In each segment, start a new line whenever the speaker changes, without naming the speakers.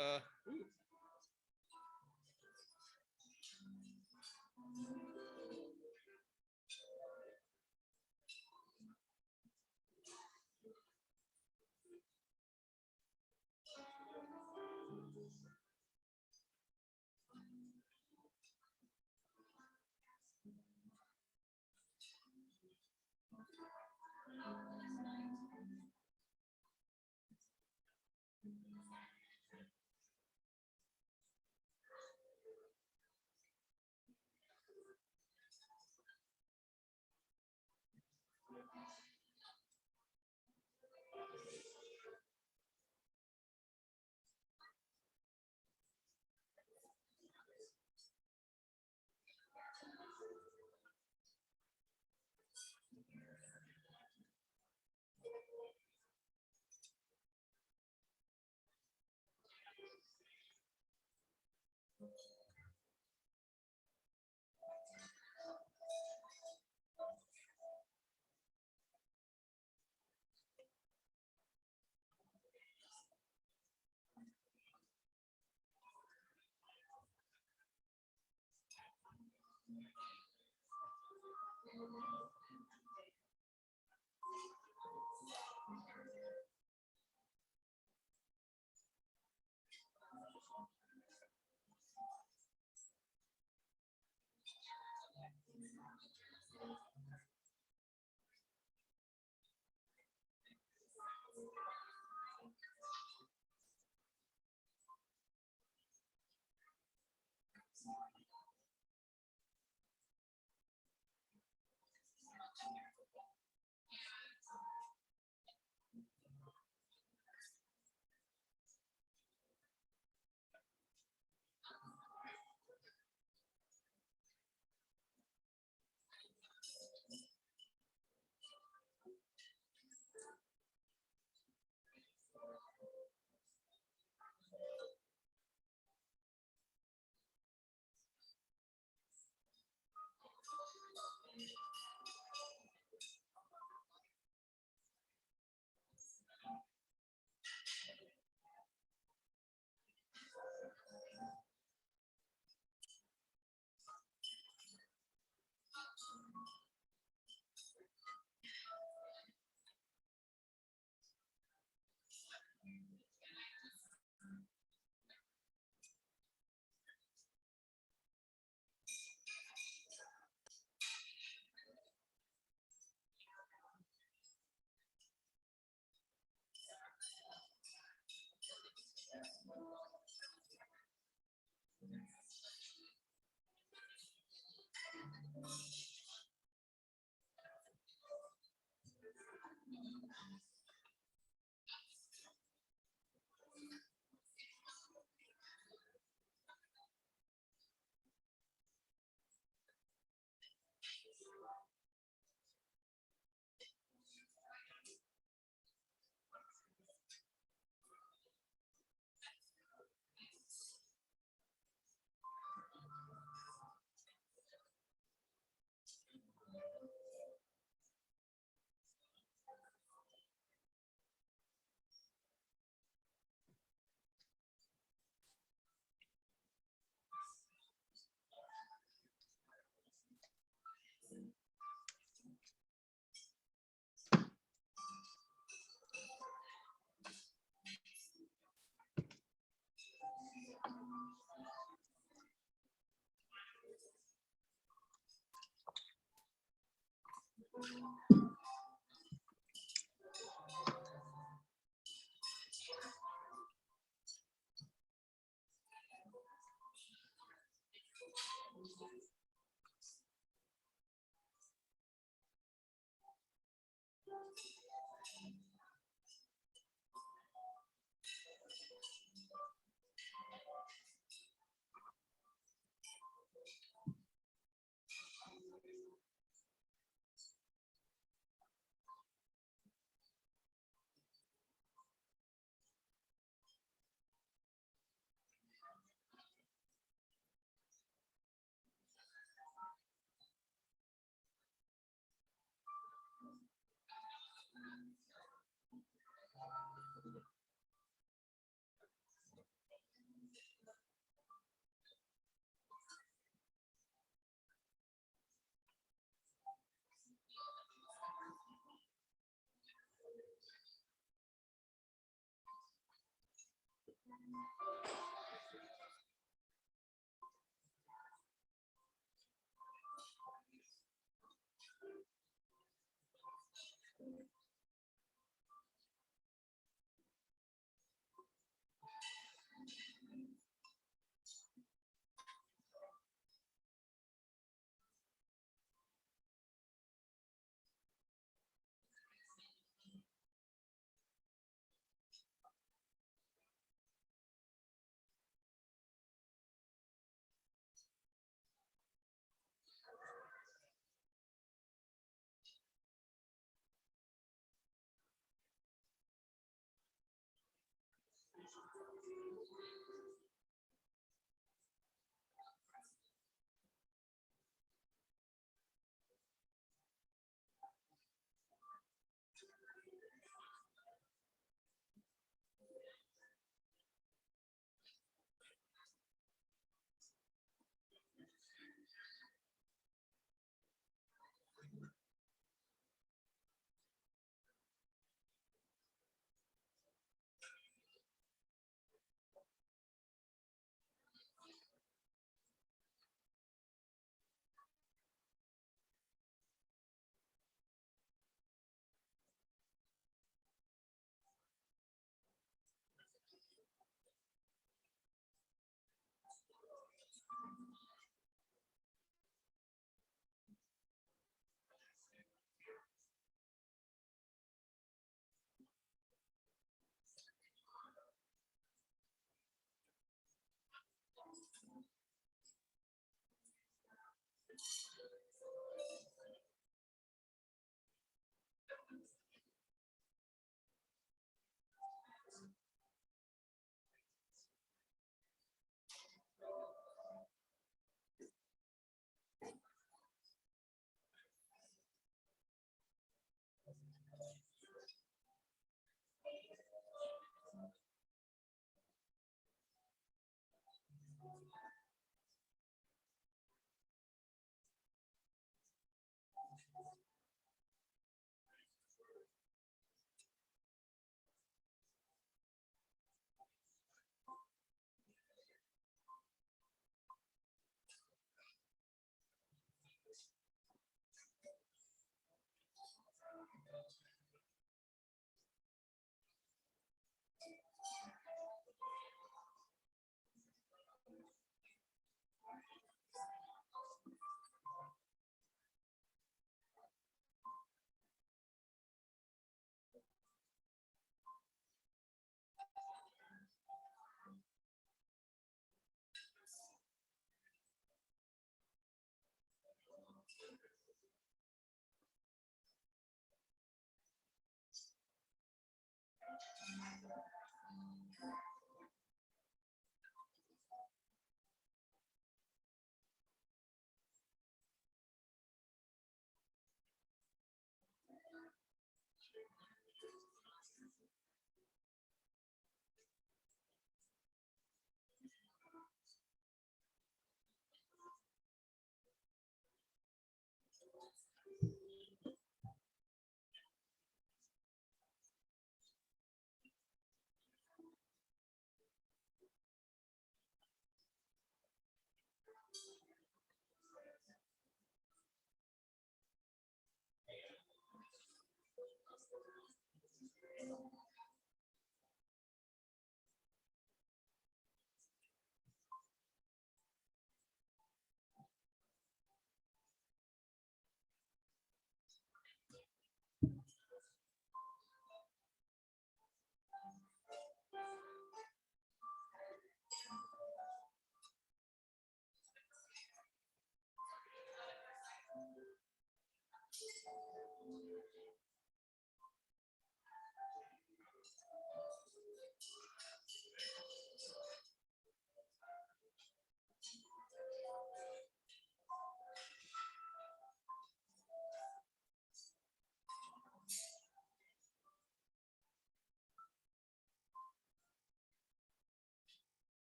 Ooh.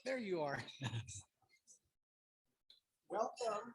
There you are.
Welcome.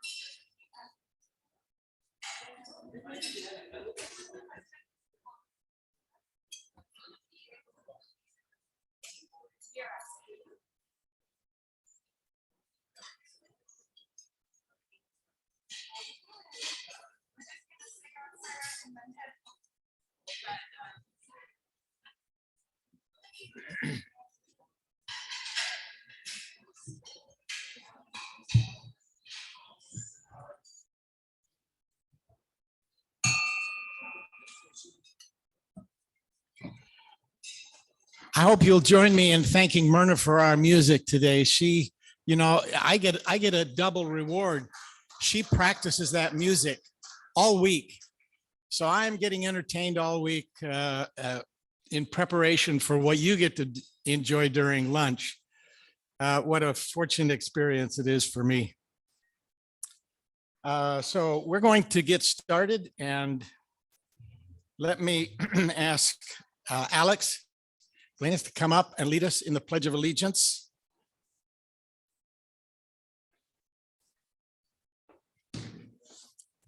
I hope you'll join me in thanking Myrna for our music today. She, I get a double reward. She practices that music all week. So I'm getting entertained all week in preparation for what you get to enjoy during lunch. What a fortunate experience it is for me. So we're going to get started, and let me ask Alex Glenis to come up and lead us in the Pledge of Allegiance.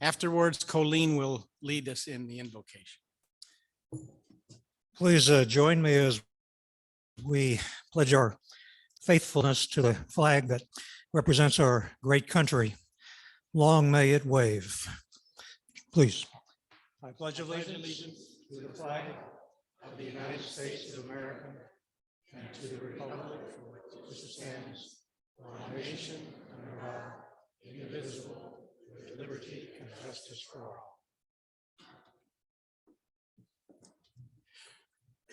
Afterwards, Colleen will lead us in the invocation.
Please join me as we pledge our faithfulness to the flag that represents our great country. Long may it wave. Please. I pledge allegiance to the flag of the United States of America and to the republic for which it stands, one nation under God, indivisible, with liberty and justice for all.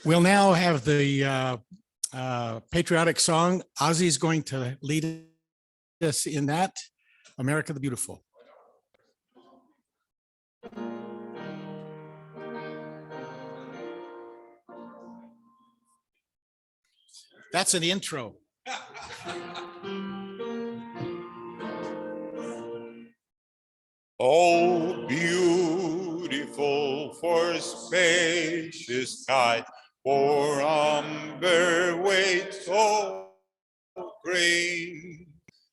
We'll now have the patriotic song. Ozzy's going to lead us in that, America the Beautiful. That's an intro.
Oh, beautiful for spacious sky, for umber waits so green,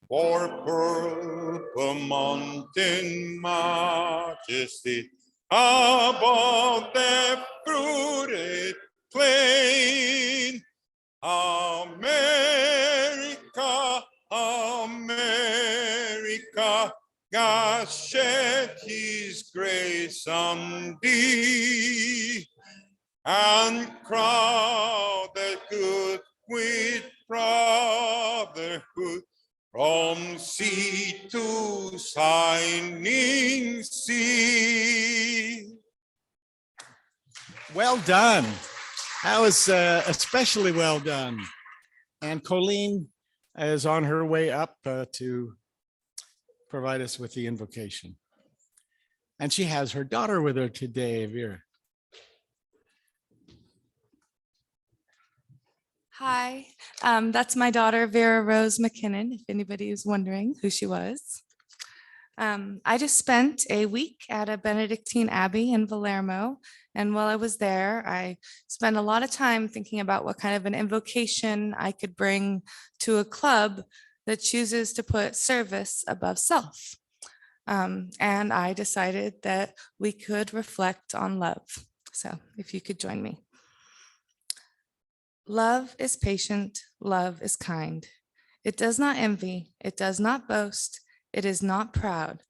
for purple mountain majesty above the fruited plain. America, America, God shed his grace on thee, and crowded good with brotherhood from sea to shining sea.
Well done. That was especially well done. And Colleen is on her way up to provide us with the invocation. And she has her daughter with her today, Vera.
Hi, that's my daughter, Vera Rose McKinnon, if anybody is wondering who she was. I just spent a week at a Benedictine Abbey in Palermo, and while I was there, I spent a lot of time thinking about what kind of an invocation I could bring to a club that chooses to put service above self. And I decided that we could reflect on love. So if you could join me. Love is patient, love is kind. It does not envy, it does not boast, it is not proud,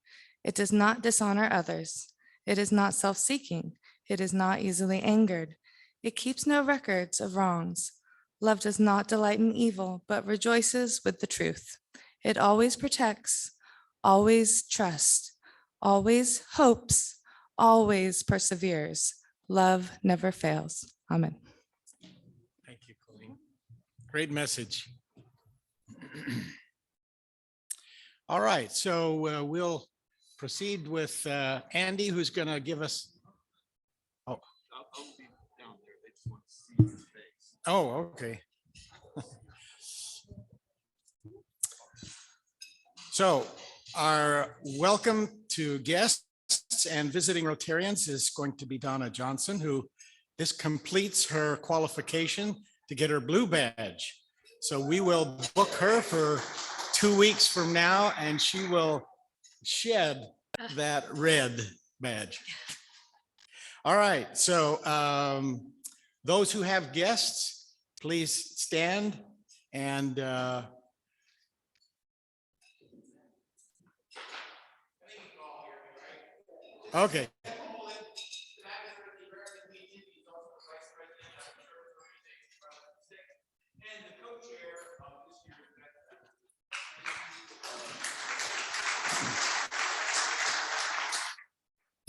it does not dishonor others, it is not self-seeking, it is not easily angered, it keeps no records of wrongs. Love does not delight in evil, but rejoices with the truth. It always protects, always trusts, always hopes, always perseveres. Love never fails. Amen.
Thank you, Colleen. Great message. All right, so we'll proceed with Andy, who's going to give us. Oh, I'll be down there. They just want to see your face. Oh, okay. So our welcome to guests and visiting Rotarians is going to be Donna Johnson, who this completes her qualification to get her blue badge. So we will book her for 2 weeks from now, and she will shed that red badge. All right, so those who have guests, please stand and okay.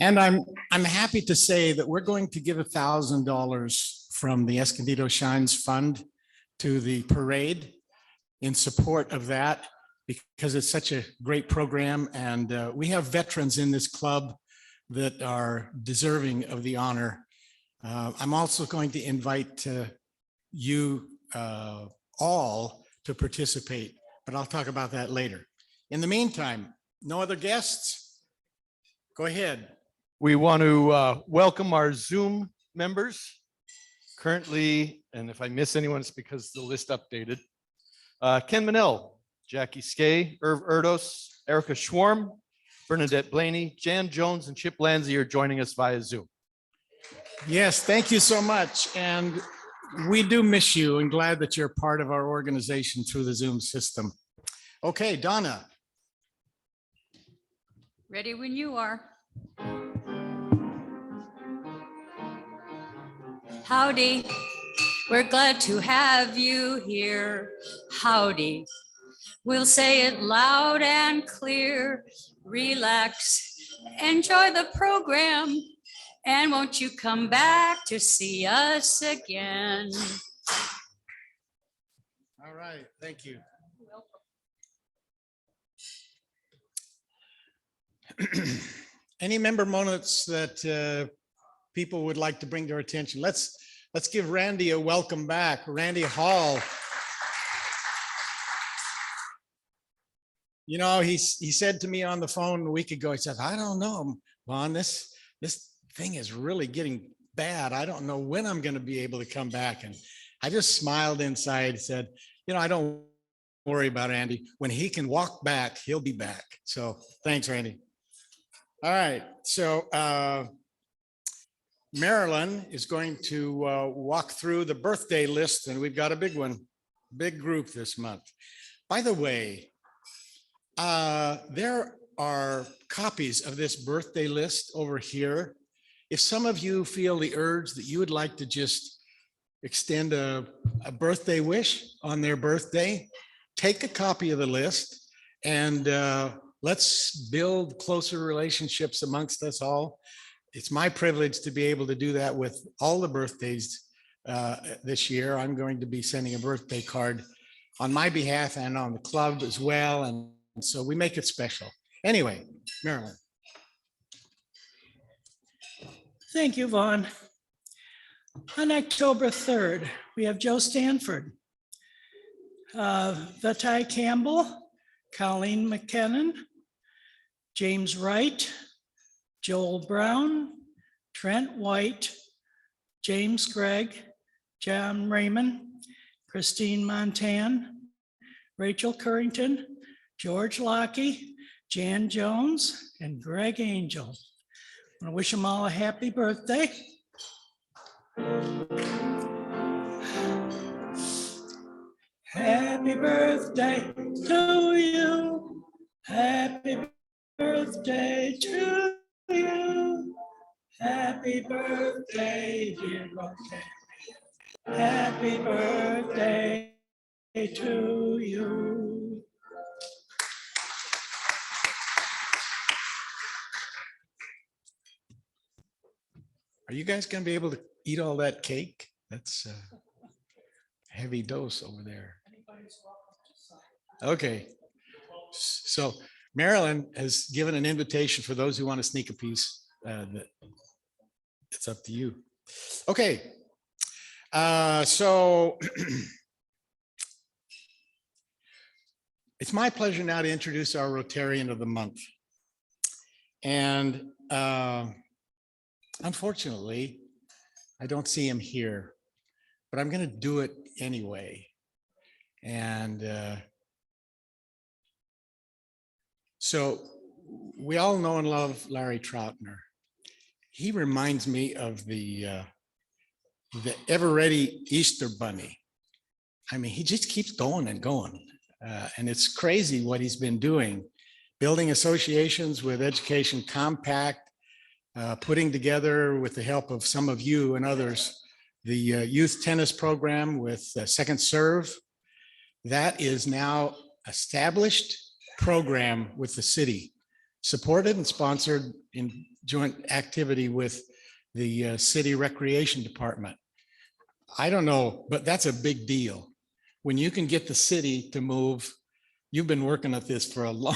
And I'm happy to say that we're going to give $1,000 from the Escondido Shines Fund to the parade in support of that, because it's such a great program. And we have veterans in this club that are deserving of the honor. I'm also going to invite you all to participate, but I'll talk about that later. In the meantime, no other guests? Go ahead.
We want to welcome our Zoom members currently, and if I miss anyone, it's because the list updated. Ken Manell, Jackie Skay, Irv Erdos, Erica Schwarm, Bernadette Blaney, Jan Jones, and Chip Landsey are joining us via Zoom.
Yes, thank you so much. And we do miss you and glad that you're part of our organization through the Zoom system. Okay, Donna.
Ready when you are. Howdy, we're glad to have you here. Howdy, we'll say it loud and clear. Relax, enjoy the program, and won't you come back to see us again?
All right, thank you. Any member moments that people would like to bring to our attention? Let's give Randy a welcome back. Randy Hall. You know, he said to me on the phone a week ago, he said, I don't know, Vaughn, this thing is really getting bad. I don't know when I'm going to be able to come back. And I just smiled inside, said, you know, I don't worry about Andy. When he can walk back, he'll be back. So thanks, Randy. All right, so Marilyn is going to walk through the birthday list, and we've got a big one, big group this month. By the way, there are copies of this birthday list over here. If some of you feel the urge that you would like to just extend a birthday wish on their birthday, take a copy of the list and let's build closer relationships amongst us all. It's my privilege to be able to do that with all the birthdays this year. I'm going to be sending a birthday card on my behalf and on the club as well. And so we make it special. Anyway, Marilyn.
Thank you, Vaughn. On October 3rd, we have Joe Stanford, Vati Campbell, Colleen McKinnon, James Wright, Joel Brown, Trent White, James Gregg, John Raymond, Christine Montan, Rachel Currington, George Lockey, Jan Jones, and Greg Angel. I want to wish them all a happy birthday. Happy birthday to you. Happy birthday to you. Happy birthday, dear Rotary. Happy birthday to you.
Are you guys going to be able to eat all that cake? That's a heavy dose over there. Okay. So Marilyn has given an invitation for those who want to sneak a piece. It's up to you. Okay. So it's my pleasure now to introduce our Rotarian of the month. And unfortunately, I don't see him here, but I'm going to do it anyway. And so we all know and love Larry Troutner. He reminds me of the ever-ready Easter Bunny. I mean, he just keeps going and going. And it's crazy what he's been doing, building associations with Education Compact, putting together with the help of some of you and others, the youth tennis program with Second Serve. That is now established program with the city. supported and sponsored in joint activity with the city recreation department. I don't know, but that's a big deal. When you can get the city to move, you've been working at this for a long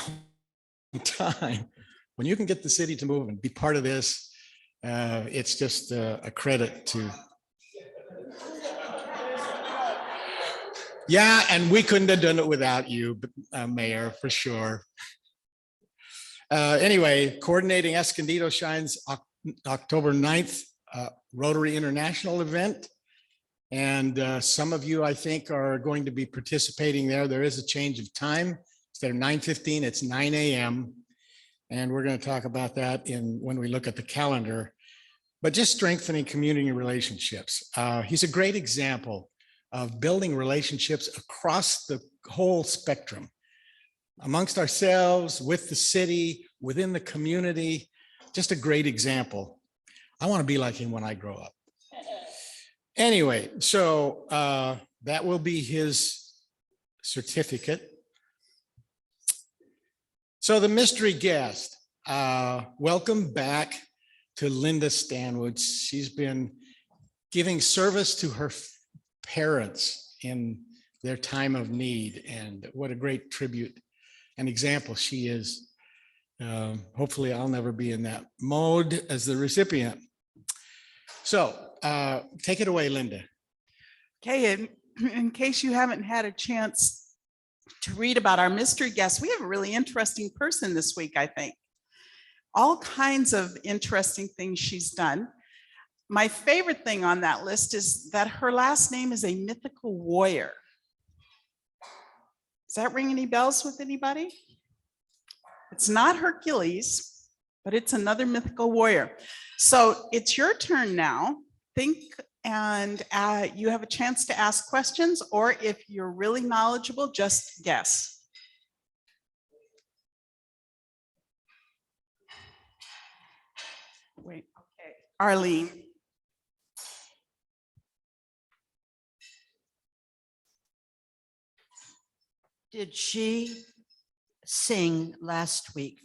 time. When you can get the city to move and be part of this, it's just a credit to. Yeah, and we couldn't have done it without you, Mayor, for sure. Anyway, coordinating Escondido Shines October 9th Rotary International event. And some of you, I think, are going to be participating there. There is a change of time. Instead of 9:15, it's 9 a.m. And we're going to talk about that when we look at the calendar. But just strengthening community relationships. He's a great example of building relationships across the whole spectrum, amongst ourselves, with the city, within the community. Just a great example. I want to be like him when I grow up. Anyway, so that will be his certificate. So the mystery guest, welcome back to Linda Stanwood. She's been giving service to her parents in their time of need, and what a great tribute and example she is. Hopefully I'll never be in that mode as the recipient. So take it away, Linda.
Okay, in case you haven't had a chance to read about our mystery guest, we have a really interesting person this week, I think. All kinds of interesting things she's done. My favorite thing on that list is that her last name is a mythical warrior. Does that ring any bells with anybody? It's not Hercules, but it's another mythical warrior. So it's your turn now. Think, and you have a chance to ask questions, or if you're really knowledgeable, just guess. Wait, okay. Arlene.
Did she sing last week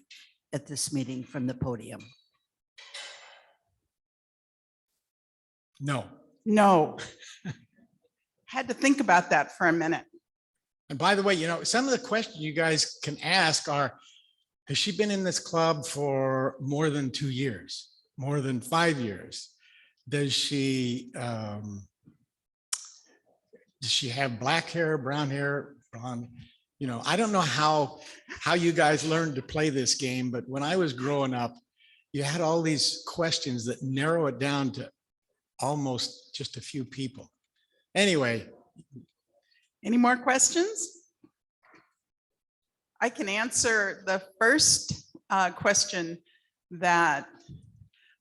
at this meeting from the podium?
No.
No. Had to think about that for a minute.
And by the way, you know, some of the questions you guys can ask are, has she been in this club for more than 2 years, more than 5 years? Does she have black hair, brown hair, blonde? You know, I don't know how you guys learned to play this game, but when I was growing up, you had all these questions that narrow it down to almost just a few people. Anyway.
Any more questions? I can answer the first question that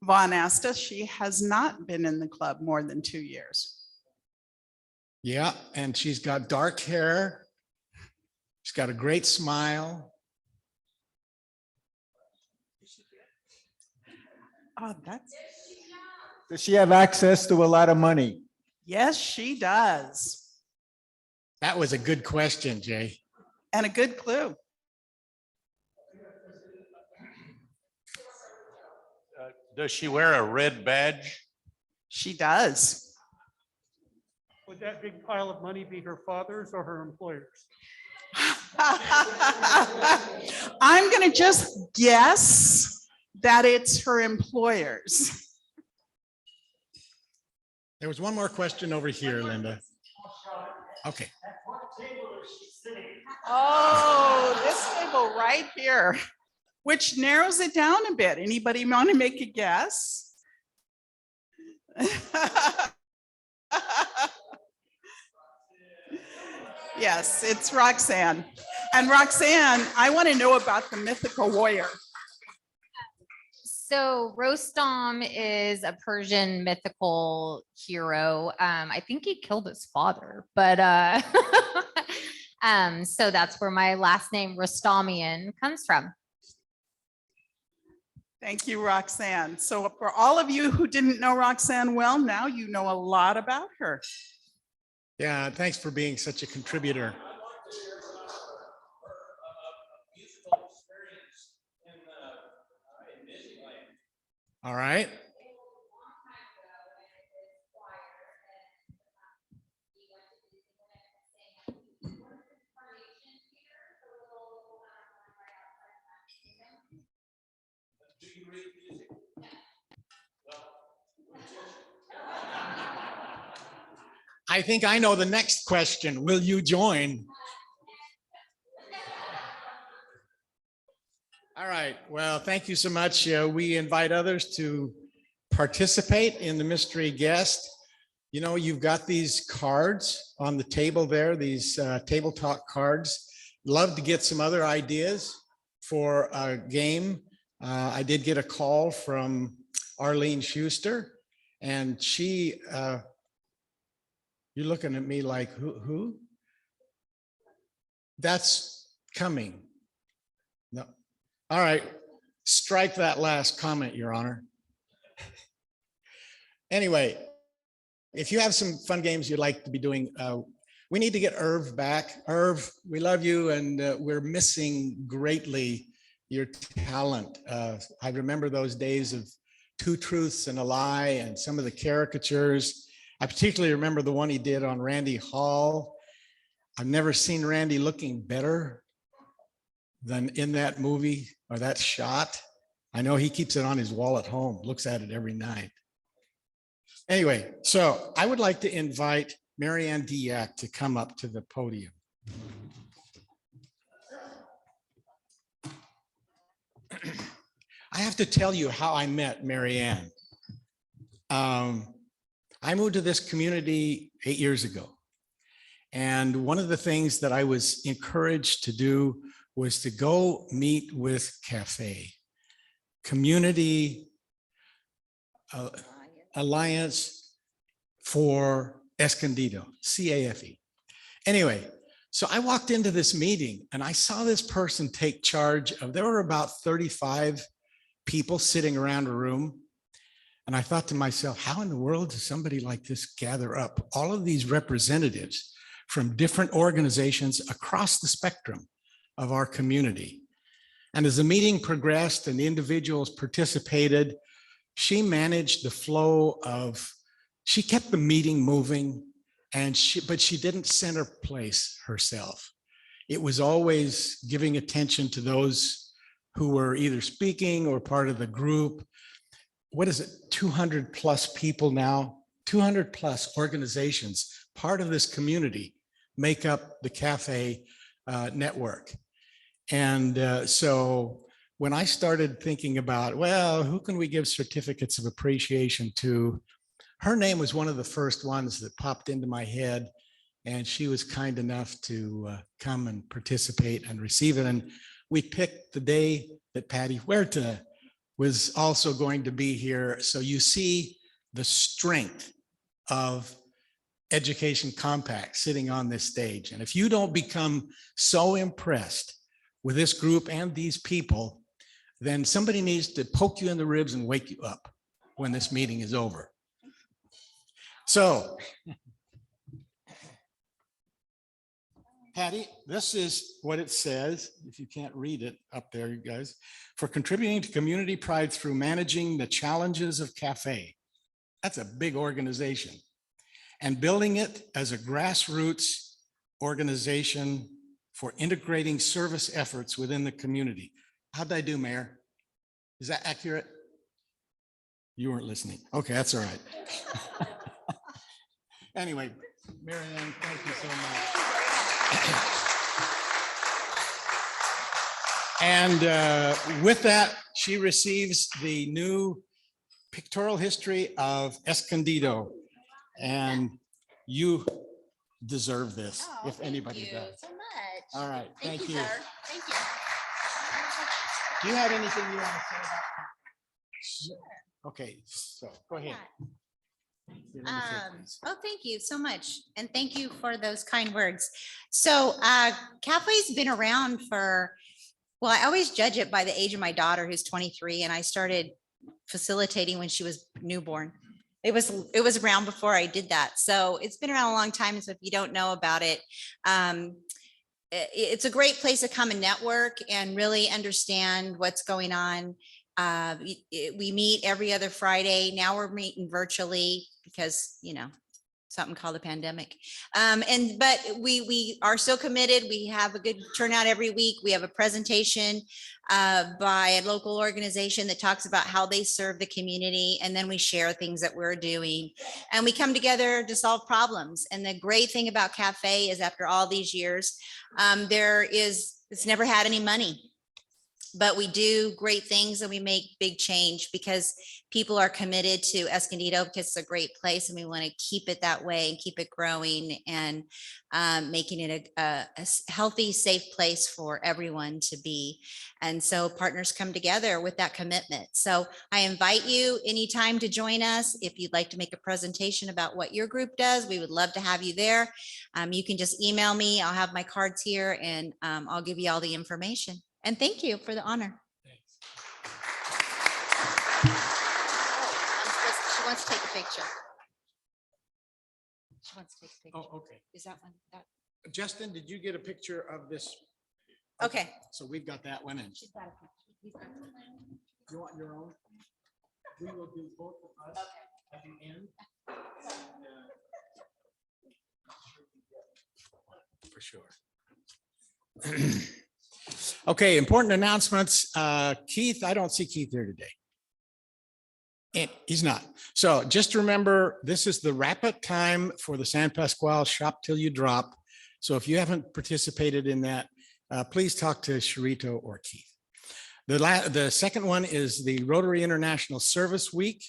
Vaughn asked us. She has not been in the club more than 2 years.
Yeah, and she's got dark hair. She's got a great smile.
Oh, that's.
Does she have access to a lot of money?
Yes, she does.
That was a good question, Jay.
And a good clue.
Does she wear a red badge?
She does.
Would that big pile of money be her father's or her employer's?
I'm going to just guess that it's her employer's.
There was one more question over here, Linda. Okay.
Oh, this table right here, which narrows it down a bit. Anybody want to make a guess? Yes, it's Roxanne. And Roxanne, I want to know about the mythical warrior.
So Rostam is a Persian mythical hero. I think he killed his father, but so that's where my last name Rostamian comes from.
Thank you, Roxanne. So for all of you who didn't know Roxanne well, now you know a lot about her.
Yeah, thanks for being such a contributor. All right. I think I know the next question. Will you join? All right. Well, thank you so much. We invite others to participate in the mystery guest. You know, you've got these cards on the table there, these table talk cards. Love to get some other ideas for a game. I did get a call from Arlene Schuster, and she, you're looking at me like, who? That's coming. No. All right. Strike that last comment, Your Honor. Anyway, if you have some fun games you'd like to be doing, we need to get Irv back. Irv, we love you, and we're missing greatly your talent. I remember those days of Two Truths and a Lie and some of the caricatures. I particularly remember the one he did on Randy Hall. I've never seen Randy looking better than in that movie or that shot. I know he keeps it on his wall at home, looks at it every night. Anyway, so I would like to invite Marianne Diak to come up to the podium. I have to tell you how I met Marianne. I moved to this community 8 years ago. And one of the things that I was encouraged to do was to go meet with CAFE, Community Alliance for Escondido, CAFE. Anyway, so I walked into this meeting and I saw this person take charge of, there were about 35 people sitting around a room. And I thought to myself, how in the world does somebody like this gather up all of these representatives from different organizations across the spectrum of our community? And as the meeting progressed and the individuals participated, she managed the flow of, she kept the meeting moving, but she didn't center place herself. It was always giving attention to those who were either speaking or part of the group. What is it, 200 plus people now, 200 plus organizations, part of this community make up the CAFE network. And so when I started thinking about, well, who can we give certificates of appreciation to? Her name was one of the first ones that popped into my head, and she was kind enough to come and participate and receive it. And we picked the day that Patty Huerta was also going to be here. So you see the strength of Education Compact sitting on this stage. And if you don't become so impressed with this group and these people, then somebody needs to poke you in the ribs and wake you up when this meeting is over. So, Patty, this is what it says, if you can't read it up there, you guys, for contributing to community pride through managing the challenges of CAFE. That's a big organization. And building it as a grassroots organization for integrating service efforts within the community. How'd I do, Mayor? Is that accurate? You weren't listening. Okay, that's all right. Anyway, Marianne, thank you so much. And with that, she receives the new pictorial history of Escondido. And you deserve this, if anybody does.
So much.
All right, thank you.
Sir. Thank you.
Do you have anything you want to say about that? Okay, so go ahead. You're in the field, please.
Oh, thank you so much. And thank you for those kind words. So CAFE's been around for, well, I always judge it by the age of my daughter, who's 23, and I started facilitating when she was newborn. It was around before I did that. So it's been around a long time. So if you don't know about it, it's a great place to come and network and really understand what's going on We meet every other Friday. Now we're meeting virtually because, something called the pandemic. But we are so committed. We have a good turnout every week. We have a presentation by a local organization that talks about how they serve the community. And then we share things that we're doing and we come together to solve problems. And the great thing about Cafe is after all these years, it's never had any money. But we do great things and we make big change because people are committed to Escondido because it's a great place and we want to keep it that way and keep it growing and making it a healthy, safe place for everyone to be. And so partners come together with that commitment. So I invite you anytime to join us. If you'd like to make a presentation about what your group does, we would love to have you there. You can just email me. I'll have my cards here and I'll give you all the information. And thank you for the honor. She wants to take a picture. She wants to take a picture.
Oh, okay.
Is that one?
Justin, did you get a picture of this?
Okay.
So we've got that one in.
She's got a picture. He's got one.
You want your own? We will do both of us at the end. For sure. Okay, important announcements. Keith, I don't see Keith here today. And he's not. So just remember, this is the wrap-up time for the San Pasqual Shop Till You Drop. So if you haven't participated in that, please talk to Sharito or Keith. The second one is the Rotary International Service Week.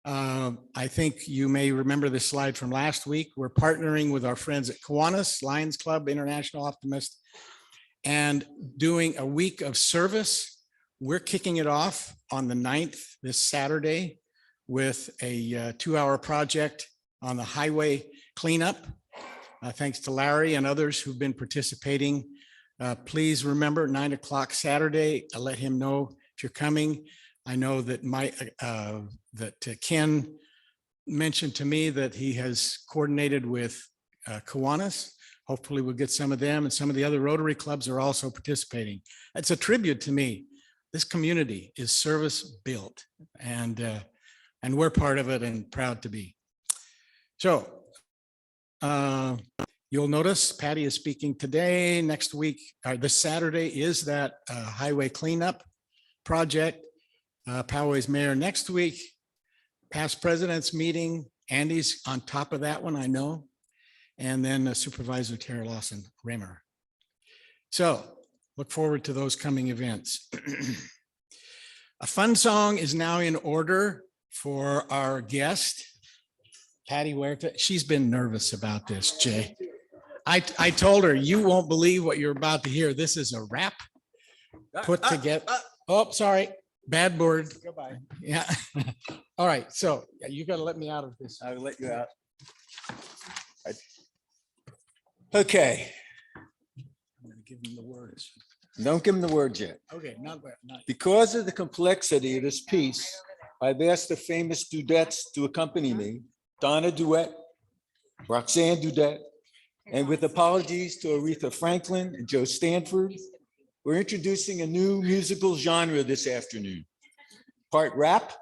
I think you may remember this slide from last week. We're partnering with our friends at Kiwanis Lions Club International Optimist and doing a week of service. We're kicking it off on the 9th, this Saturday, with a 2-hour project on the highway cleanup. Thanks to Larry and others who've been participating. Please remember 9 o'clock Saturday. Let him know if you're coming. I know that Ken mentioned to me that he has coordinated with Kiwanis. Hopefully we'll get some of them, and some of the other Rotary clubs are also participating. It's a tribute to me. This community is service built, and we're part of it and proud to be. So you'll notice Patty is speaking today. Next week, or this Saturday, is that highway cleanup project. Poway's mayor next week. Past presidents meeting. Andy's on top of that one, I know. And then Supervisor Tara Lawson Rimmer. So look forward to those coming events. A fun song is now in order for our guest, Patty Huerta. She's been nervous about this, Jay. I told her, you won't believe what you're about to hear. This is a rap put together. Oh, sorry. Bad word. Goodbye. Yeah. All right. So you got to let me out of this.
I'll let you out. Okay,
I'm going to give him the words.
don't give them the words yet.
Okay, not.
Because of the complexity of this piece, I've asked the famous dudettes to accompany me, Donna Duet, Roxanne Dudet, and with apologies to Aretha Franklin and Joe Stanford, we're introducing a new musical genre this afternoon. Part rap,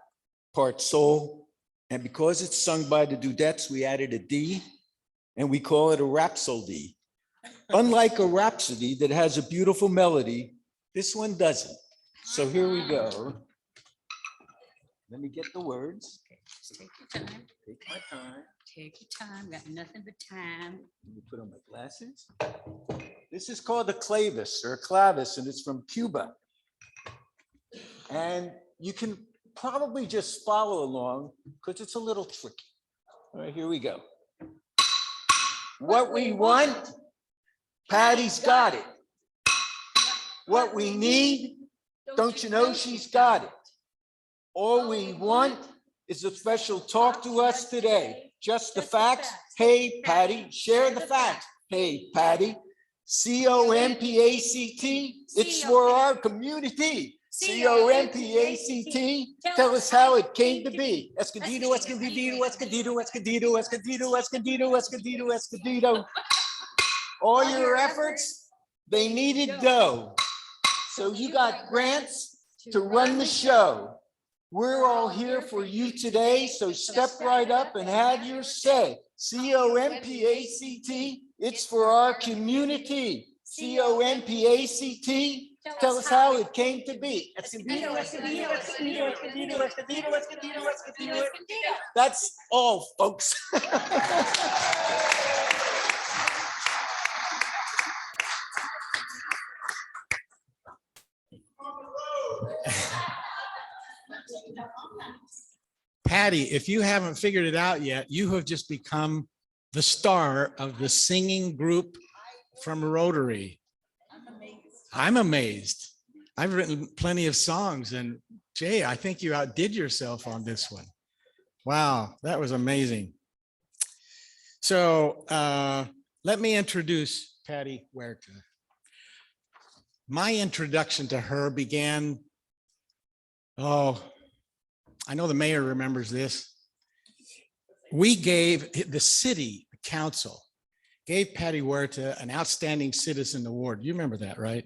part soul, and because it's sung by the dudettes, we added a D, and we call it a rhapsody. Unlike a rhapsody that has a beautiful melody, this one doesn't. So here we go. Let me get the words.
Take your time.
Take my time.
Take your time. Got nothing but time.
Let me put on my glasses. This is called the clavis or clavis, and it's from Cuba. And you can probably just follow along because it's a little tricky. All right, here we go. What we want, Patty's got it. What we need, don't you know she's got it. All we want is a special talk to us today. Just the facts. Hey, Patty, share the facts. Hey, Patty, C-O-M-P-A-C-T, it's for our community. C-O-M-P-A-C-T, tell us how it came to be. Escondido, Escondido, Escondido, Escondido, Escondido, Escondido, Escondido, Escondido. All your efforts, they needed dough. So you got grants, to run the show. We're all here for you today, so step right up and have your say. COMPACT, it's for our community. COMPACT, tell us how it came to be. Escondido, Escondido, Escondido, Escondido, Escondido, Escondido, Escondido. That's all, folks.
Patty, if you haven't figured it out yet, you have just become the star of the singing group from Rotary. I'm amazed. I've written plenty of songs, and Jay, I think you outdid yourself on this one. Wow, that was amazing. So let me introduce Patty Huerta. My introduction to her began, I know the mayor remembers this. We gave the city council gave Patty Huerta an Outstanding Citizen Award. You remember that, right?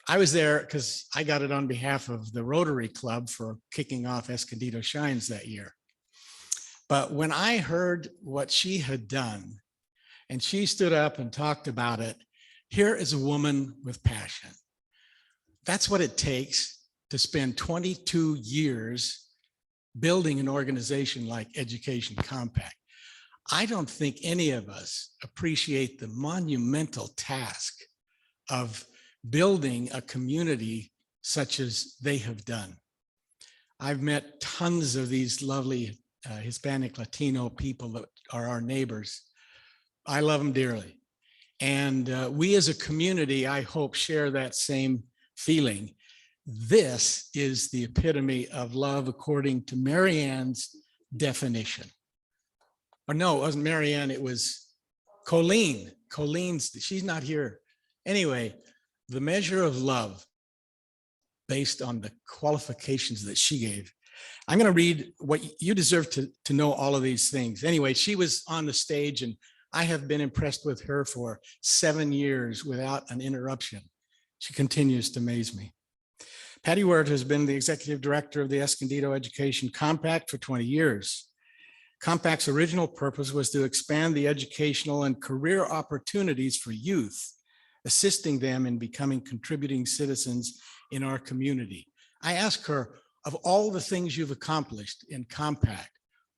I was there because I got it on behalf of the Rotary Club for kicking off Escondido Shines that year. But when I heard what she had done, and she stood up and talked about it, here is a woman with passion. That's what it takes to spend 22 years building an organization like Education Compact. I don't think any of us appreciate the monumental task of building a community such as they have done. I've met tons of these lovely Hispanic Latino people that are our neighbors. I love them dearly. And we as a community, I hope, share that same feeling. This is the epitome of love according to Marianne's definition. Or no, it wasn't Marianne, it was Colleen. She's not here. Anyway, the measure of love based on the qualifications that she gave. I'm going to read what you deserve to know all of these things. Anyway, she was on the stage and I have been impressed with her for 7 years without an interruption. She continues to amaze me. Patty Huerta has been the executive director of the Escondido Education Compact for 20 years. Compact's original purpose was to expand the educational and career opportunities for youth, assisting them in becoming contributing citizens in our community. I asked her, of all the things you've accomplished in Compact,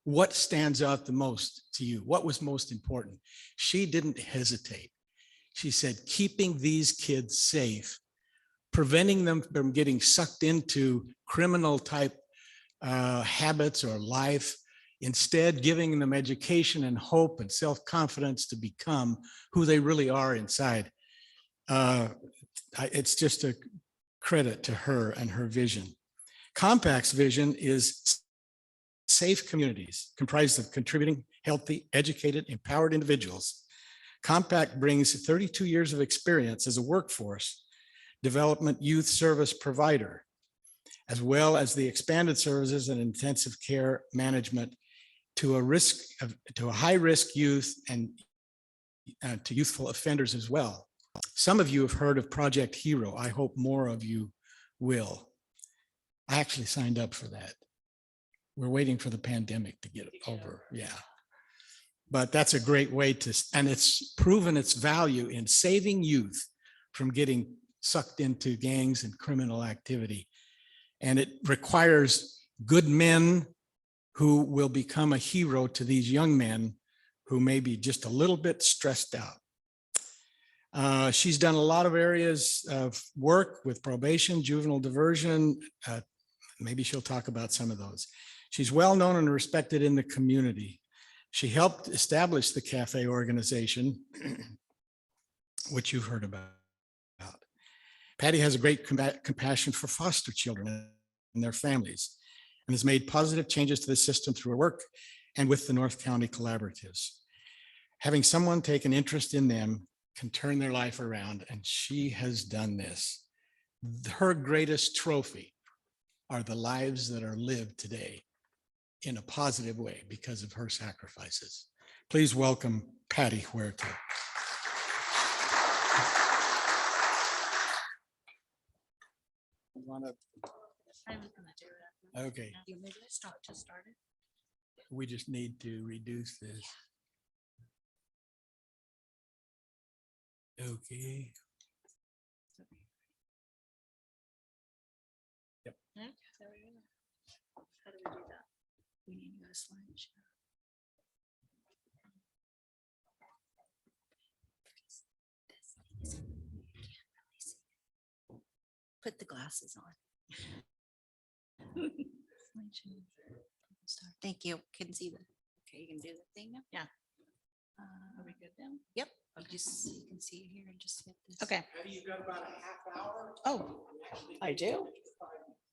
what stands out the most to you? What was most important? She didn't hesitate. She said, keeping these kids safe, preventing them from getting sucked into criminal type habits or life, instead giving them education and hope and self-confidence to become who they really are inside. It's just a credit to her and her vision. Compact's vision is safe communities comprised of contributing, healthy, educated, empowered individuals. Compact brings 32 years of experience as a workforce development youth service provider, as well as the expanded services and intensive care management to a high-risk youth and to youthful offenders as well. Some of you have heard of Project Hero. I hope more of you will. I actually signed up for that. We're waiting for the pandemic to get over. Yeah. But that's a great way to, and it's proven its value in saving youth from getting sucked into gangs and criminal activity. And it requires good men who will become a hero to these young men who may be just a little bit stressed out. She's done a lot of areas of work with probation, juvenile diversion. Maybe she'll talk about some of those. She's well known and respected in the community. She helped establish the CAFE organization, which you've heard about. Patty has a great compassion for foster children and their families, and has made positive changes to the system through her work and with the North County Collaboratives. Having someone take an interest in them can turn their life around, and she has done this. Her greatest trophy are the lives that are lived today in a positive way because of her sacrifices. Please welcome Patty Huerta. wanna, okay, we just need to reduce this. Okay. Yep.
How do we do that? We need to go to slideshow.
Put the glasses on. Thank you. Can see the, okay, you can do the thing now? Yeah.
Are we good now?
Yep. You can see it here and just hit this.
Okay.
You've got about a half hour.
Oh, I do?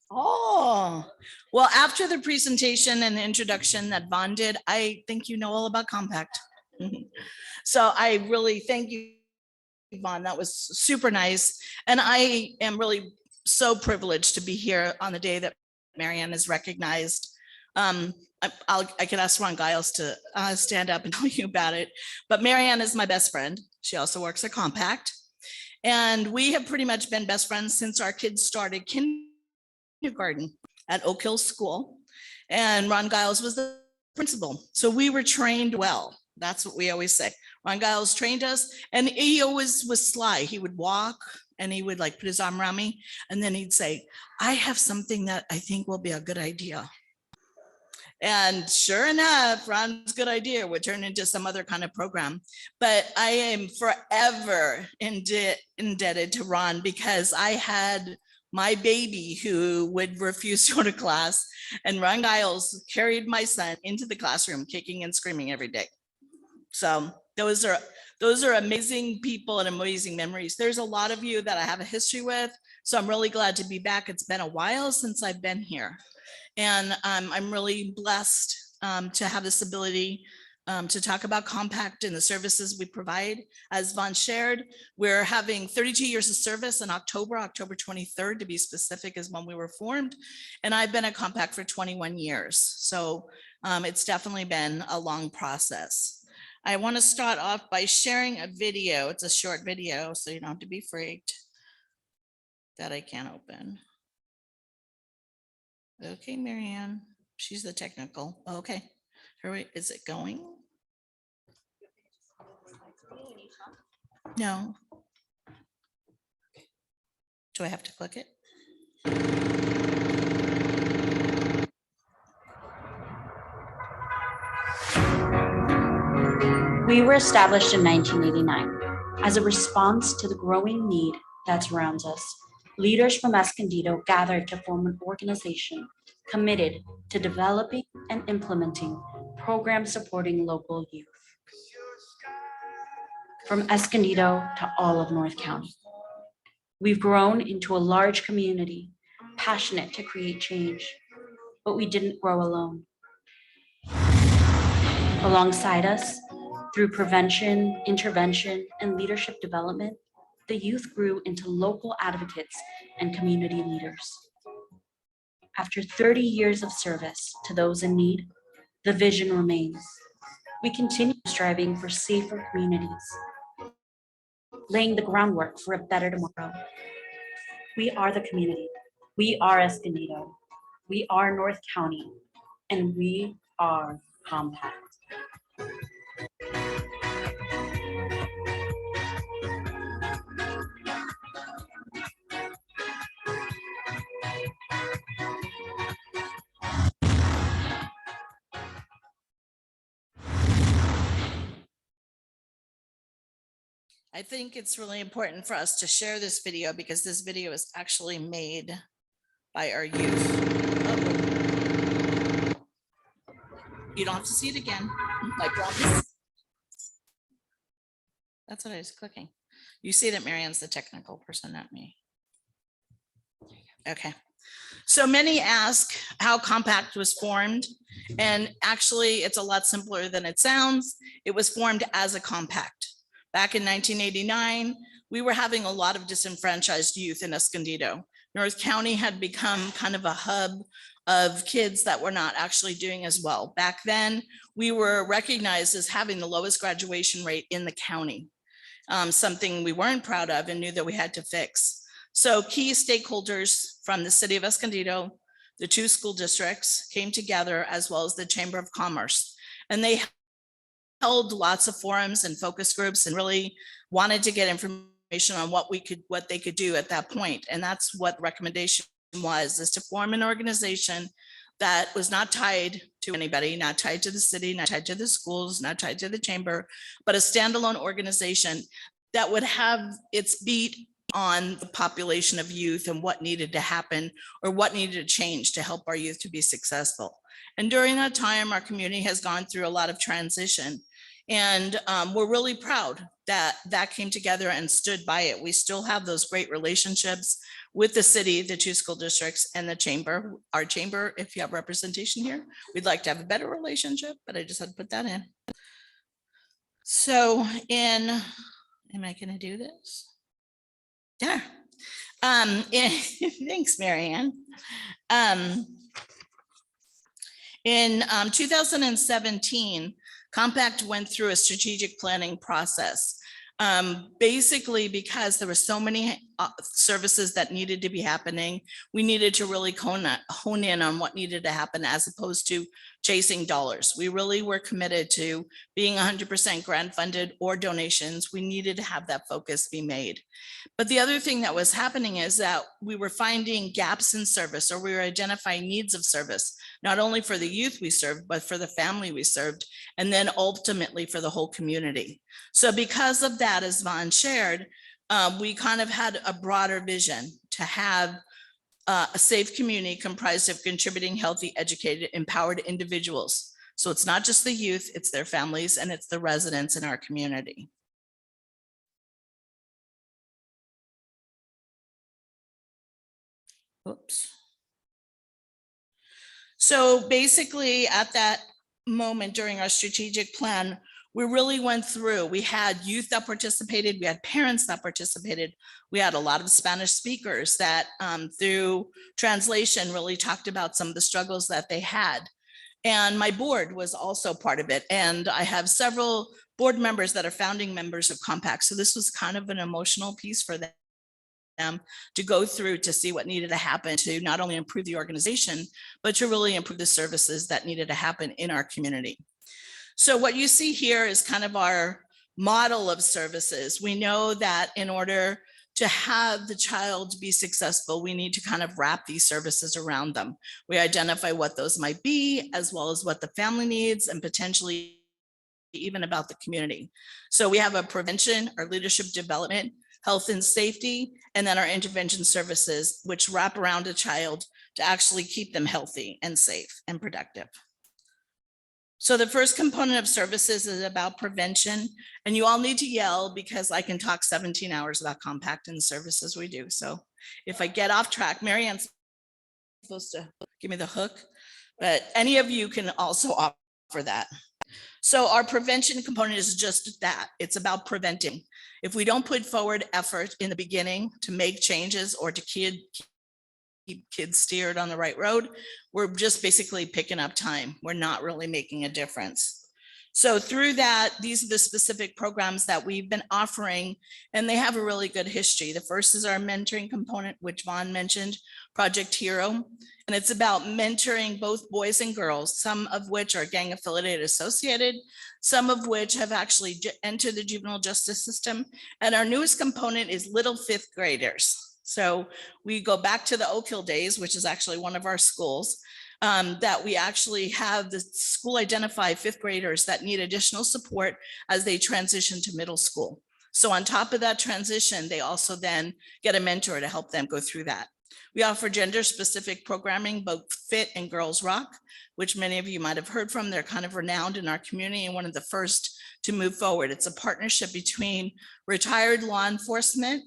Oh, well, after the presentation and the introduction that Vaughn did, I think you know all about Compact. So I really thank you, Vaughn. That was super nice. And I am really so privileged to be here on the day that Marianne is recognized. I could ask Ron Giles to stand up and tell you about it, but Marianne is my best friend. She also works at Compact. And we have pretty much been best friends since our kids started kindergarten at Oak Hill School. And Ron Giles was the principal. So we were trained well. That's what we always say. Ron Giles trained us, and he always was sly. He would walk and he would like put his arm around me, and then he'd say, I have something that I think will be a good idea. And sure enough, Ron's good idea would turn into some other kind of program. But I am forever indebted to Ron, because I had my baby who would refuse to go to class, and Ron Giles carried my son into the classroom kicking and screaming every day. So those are amazing people and amazing memories. There's a lot of you that I have a history with, so I'm really glad to be back. It's been a while since I've been here. And I'm really blessed to have this ability to talk about Compact and the services we provide. As Vaughn shared, we're having 32 years of service in October 23rd to be specific, is when we were formed. And I've been at Compact for 21 years. So it's definitely been a long process. I want to start off by sharing a video. It's a short video, so you don't have to be freaked that I can't open. Okay, Marianne, she's the technical. Okay, hurry, is it going? No. Do I have to click it?
We were established in 1989 as a response to the growing need that surrounds us. Leaders from Escondido gathered to form an organization committed to developing and implementing programs supporting local youth. From Escondido to all of North County. We've grown into a large community, passionate to create change, but we didn't grow alone. Alongside us, through prevention, intervention, and leadership development, the youth grew into local advocates and community leaders. After 30 years of service to those in need, the vision remains. We continue striving for safer communities, laying the groundwork for a better tomorrow. We are the community. We are Escondido. We are North County, and we are Compact.
I think it's really important for us to share this video because this video is actually made by our youth. Uh-oh. You don't have to see it again, I promise. That's what I was clicking. You see that Marianne's the technical person, not me. Okay. So many ask how Compact was formed, and actually it's a lot simpler than it sounds. It was formed as a compact. Back in 1989, we were having a lot of disenfranchised youth in Escondido. North County had become kind of a hub of kids that were not actually doing as well. Back then, we were recognized as having the lowest graduation rate in the county, something we weren't proud of and knew that we had to fix. So key stakeholders from from the city of Escondido, the 2 school districts came together, as well as the Chamber of Commerce. And they held lots of forums and focus groups and really wanted to get information on what they could do at that point. And that's what the recommendation was, is to form an organization that was not tied to anybody, not tied to the city, not tied to the schools, not tied to the chamber, but a standalone organization that would have its beat on the population of youth and what needed to happen or what needed to change to help our youth to be successful. And during that time, our community has gone through a lot of transition. And we're really proud that that came together and stood by it. We still have those great relationships with the city, the 2 school districts, and the chamber. Our chamber, if you have representation here, we'd like to have a better relationship, but I just had to put that in. So am I gonna do this? Yeah. Thanks, Marianne. In 2017, Compact went through a strategic planning process. Basically because there were so many services that needed to be happening, we needed to really hone in on what needed to happen as opposed to chasing dollars. We really were committed to being 100% grant funded or donations. We needed to have that focus be made. But the other thing that was happening is that we were finding gaps in service, or we were identifying needs of service, not only for the youth we served, but for the family we served, and then ultimately for the whole community. So because of that, as Vaughn shared, we kind of had a broader vision to have a safe community comprised of contributing, healthy, educated, empowered individuals. So it's not just the youth, it's their families, and it's the residents in our community. Oops. So basically at that moment during our strategic plan, we really went through, we had youth that participated, we had parents that participated, we had a lot of Spanish speakers that through translation really talked about some of the struggles that they had. And my board was also part of it. And I have several board members that are founding members of Compact. So this was kind of an emotional piece for them to go through to see what needed to happen to not only improve the organization, but to really improve the services that needed to happen in our community. So what you see here is kind of our model of services. We know that in order to have the child be successful, we need to kind of wrap these services around them. We identify what those might be, as well as what the family needs, and potentially even about the community. So we have a prevention, our leadership development, health and safety, and then our intervention services, which wrap around a child to actually keep them healthy and safe and productive. So the first component of services is about prevention, and you all need to yell because I can talk 17 hours about Compact and the services we do. So if I get off track, Marianne's supposed to give me the hook, but any of you can also offer that. So our prevention component is just that. It's about preventing. If we don't put forward effort in the beginning to make changes or to keep kids steered on the right road, we're just basically picking up time. We're not really making a difference. So through that, these are the specific programs that we've been offering, and they have a really good history. The first is our mentoring component, which Vaughn mentioned, Project Hero. And it's about mentoring both boys and girls, some of which are gang affiliated associated, some of which have actually entered the juvenile justice system. And our newest component is little 5th graders. So we go back to the Oak Hill days, which is actually one of our schools, that we actually have the school identify 5th graders that need additional support as they transition to middle school. So on top of that transition, they also then get a mentor to help them go through that. We offer gender specific programming, both FIT and Girls Rock, which many of you might have heard from. They're kind of renowned in our community and one of the first to move forward. It's a partnership between retired law enforcement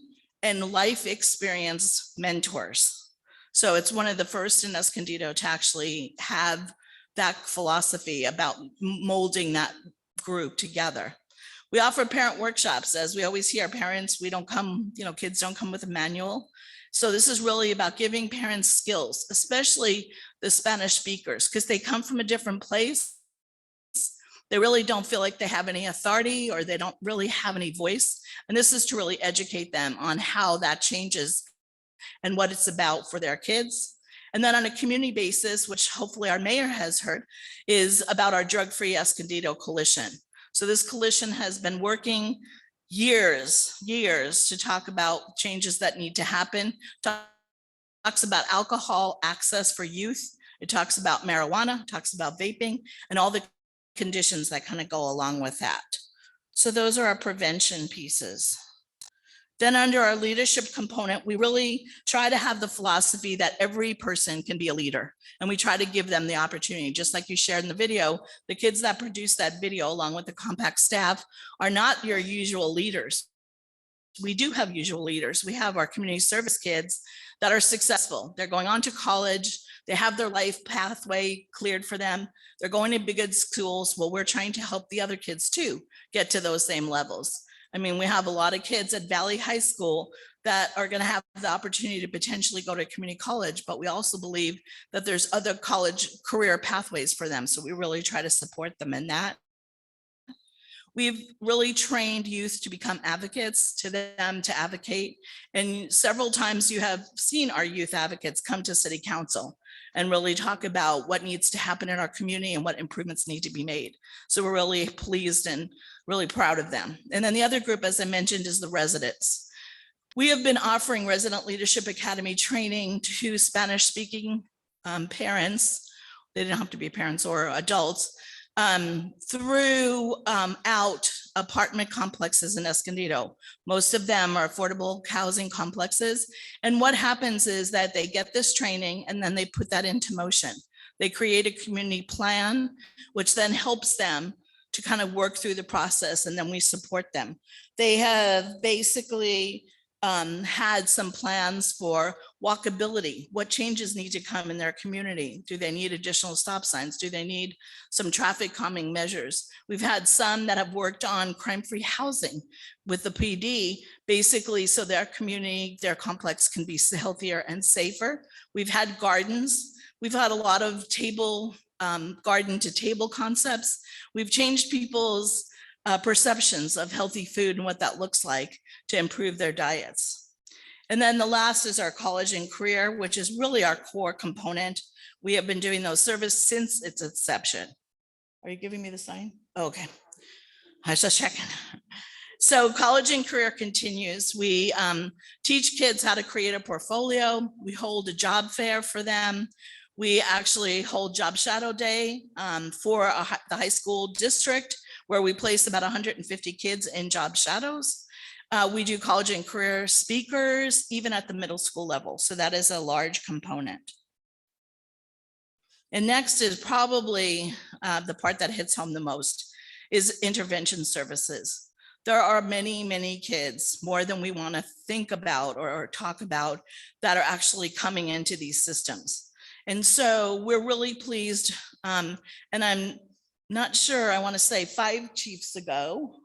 and life experience mentors. So it's one of the first in Escondido to actually have that philosophy about molding that group together. We offer parent workshops. As we always hear, parents, we don't come, kids don't come with a manual. So this is really about giving parents skills, especially the Spanish speakers, because they come from a different place. They really don't feel like they have any authority or they don't really have any voice. And this is to really educate them on how that changes and what it's about for their kids. And then on a community basis, which hopefully our mayor has heard, is about our Drug-Free Escondido Coalition. So this coalition has been working years to talk about changes that need to happen. Talks about alcohol access for youth. It talks about marijuana, talks about vaping, and all the conditions that kind of go along with that. So those are our prevention pieces. Then under our leadership component, we really try to have the philosophy that every person can be a leader. And we try to give them the opportunity, just like you shared in the video. The kids that produced that video along with the Compact staff are not your usual leaders. We do have usual leaders. We have our community service kids that are successful. They're going on to college. They have their life pathway cleared for them. They're going to big good schools. Well, we're trying to help the other kids too get to those same levels. I mean, we have a lot of kids at Valley High School that are going to have the opportunity to potentially go to community college, but we also believe that there's other college career pathways for them. So we really try to support them in that. We've really trained youth to become advocates, to them to advocate. And several times you have seen our youth advocates come to city council and really talk about what needs to happen in our community and what improvements need to be made. So we're really pleased and really proud of them. And then the other group, as I mentioned, is the residents. We have been offering Resident Leadership Academy training to Spanish-speaking parents. They didn't have to be parents or adults, throughout apartment complexes in Escondido. Most of them are affordable housing complexes. And what happens is that they get this training and then they put that into motion. They create a community plan, which then helps them to kind of work through the process, and then we support them. They have basically had some plans for walkability. What changes need to come in their community? Do they need additional stop signs? Do they need some traffic calming measures? We've had some that have worked on crime-free housing with the PD, basically so their community, their complex can be healthier and safer. We've had gardens. We've had a lot of garden to table concepts. We've changed people's perceptions of healthy food and what that looks like to improve their diets. And then the last is our college and career, which is really our core component. We have been doing those services since its inception. Are you giving me the sign? Okay, I was just checking. So college and career continues. We teach kids how to create a portfolio. We hold a job fair for them. We actually hold Job Shadow Day for the high school district, where we place about 150 kids in job shadows. We do college and career speakers, even at the middle school level. So that is a large component. And next is probably the part that hits home the most is intervention services. There are many, many kids, more than we want to think about or talk about, that are actually coming into these systems. And so we're really pleased, and I'm not sure, I want to say 5 chiefs ago,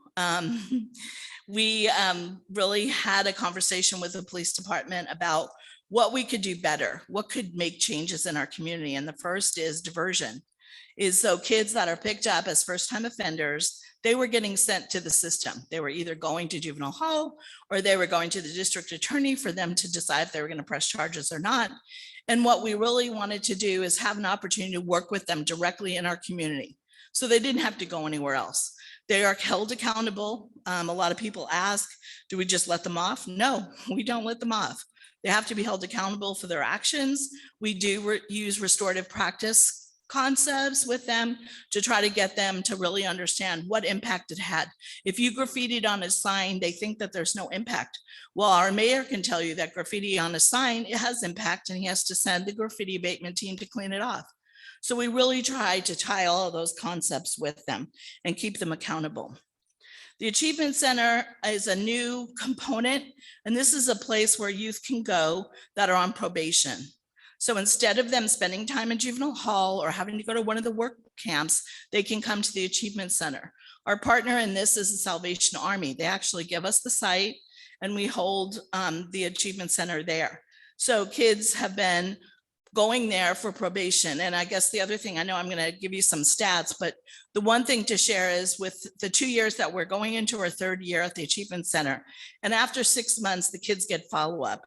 we really had a conversation with the police department about what we could do better, what could make changes in our community. And the first is diversion. Is so kids that are picked up as first-time offenders, they were getting sent to the system. They were either going to juvenile hall or they were going to the district attorney for them to decide if they were going to press charges or not. And what we really wanted to do is have an opportunity to work with them directly in our community. So they didn't have to go anywhere else. They are held accountable. A lot of people ask, do we just let them off? No, we don't let them off. They have to be held accountable for their actions. We do use restorative practice concepts with them to try to get them to really understand what impact it had. If you graffitied on a sign, they think that there's no impact. Well, our mayor can tell you that graffiti on a sign, it has impact, and he has to send the graffiti abatement team to clean it off. So we really try to tie all of those concepts with them and keep them accountable. The Achievement Center is a new component, and this is a place where youth can go that are on probation. So instead of them spending time in juvenile hall or having to go to one of the work camps, they can come to the Achievement Center. Our partner in this is the Salvation Army. They actually give us the site and we hold the Achievement Center there. So kids have been going there for probation. And I guess the other thing, I know I'm going to give you some stats, but the one thing to share is with the 2 years that we're going into our 3rd year at the Achievement Center, and after 6 months, the kids get follow-up.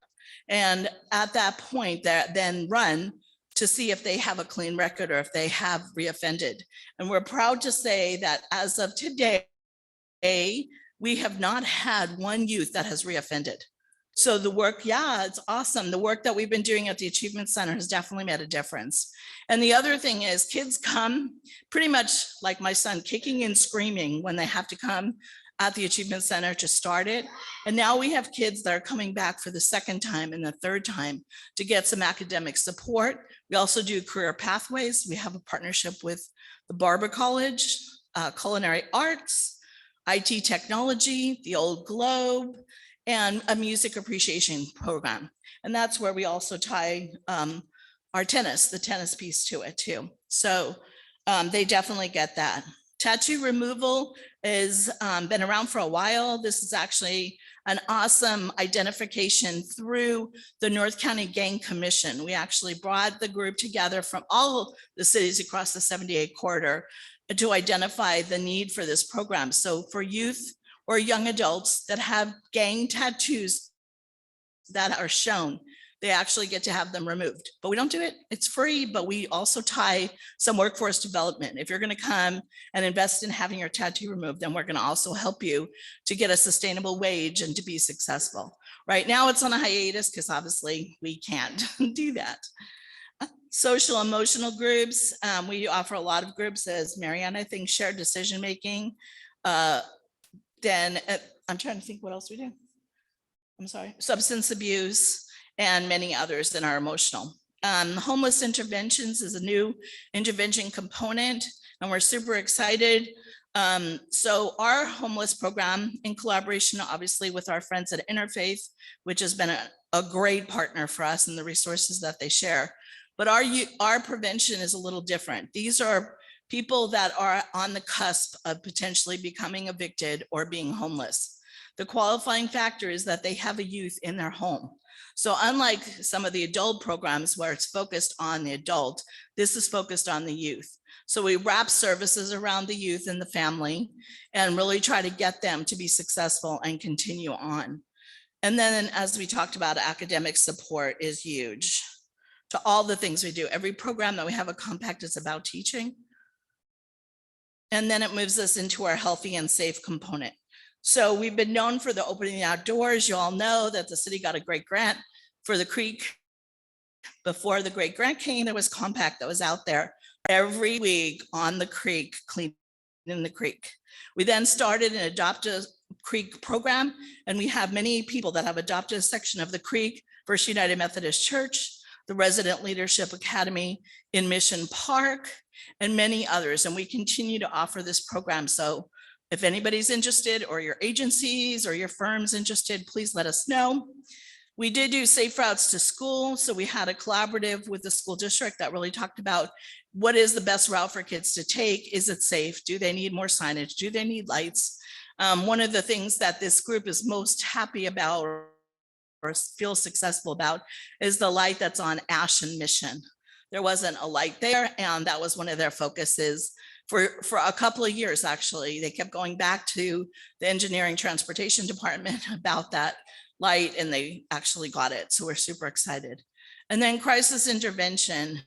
And at that point, that then run to see if they have a clean record or if they have reoffended. And we're proud to say that as of today, we have not had one youth that has reoffended. So the work, yeah, it's awesome. The work that we've been doing at the Achievement Center has definitely made a difference. And the other thing is kids come pretty much like my son, kicking and screaming when they have to come at the Achievement Center to start it. And now we have kids that are coming back for the second time and the third time to get some academic support. We also do career pathways. We have a partnership with the Barber College, Culinary Arts, IT Technology, the Old Globe, and a music appreciation program. And that's where we also tie our tennis, the tennis piece to it too. So they definitely get that. Tattoo removal has been around for a while. This is actually an awesome identification through the North County Gang Commission. We actually brought the group together from all the cities across the 78 corridor to identify the need for this program. So for youth or young adults that have gang tattoos that are shown, they actually get to have them removed. But we don't do it, it's free, but we also tie some workforce development. If you're gonna come and invest in having your tattoo removed, then we're gonna also help you to get a sustainable wage and to be successful. Right now it's on a hiatus because obviously we can't do that. Social emotional groups, we offer a lot of groups, as Marianne, I think, shared decision-making. Then I'm trying to think what else we do. I'm sorry, substance abuse and many others in our emotional. Homeless interventions is a new intervention component and we're super excited. So our homeless program, in collaboration obviously with our friends at Interfaith, which has been a great partner for us and the resources that they share. But our prevention is a little different. These are people that are on the cusp of potentially becoming evicted or being homeless. The qualifying factor is that they have a youth in their home. So unlike some of the adult programs where it's focused on the adult, this is focused on the youth. So we wrap services around the youth and the family and really try to get them to be successful and continue on. And then as we talked about, academic support is huge to all the things we do. Every program that we have a compact is about teaching. And then it moves us into our healthy and safe component. So we've been known for the opening the outdoors. You all know that the city got a great grant for the creek. Before the great grant came, there was compact that was out there every week on the creek, cleaning the creek. We then started an Adopt a Creek program, and we have many people that have adopted a section of the creek. First United Methodist Church, the Resident Leadership Academy in Mission Park, and many others. And we continue to offer this program. So if anybody's interested or your agencies or your firms interested, please let us know. We did do safe routes to school. So we had a collaborative with the school district that really talked about what is the best route for kids to take? Is it safe? Do they need more signage? Do they need lights? One of the things that this group is most happy about or feel successful about is the light that's on Ash and Mission. There wasn't a light there, and that was one of their focuses for a couple of years. Actually, they kept going back to the engineering transportation department about that light, and they actually got it. So we're super excited. And then crisis intervention.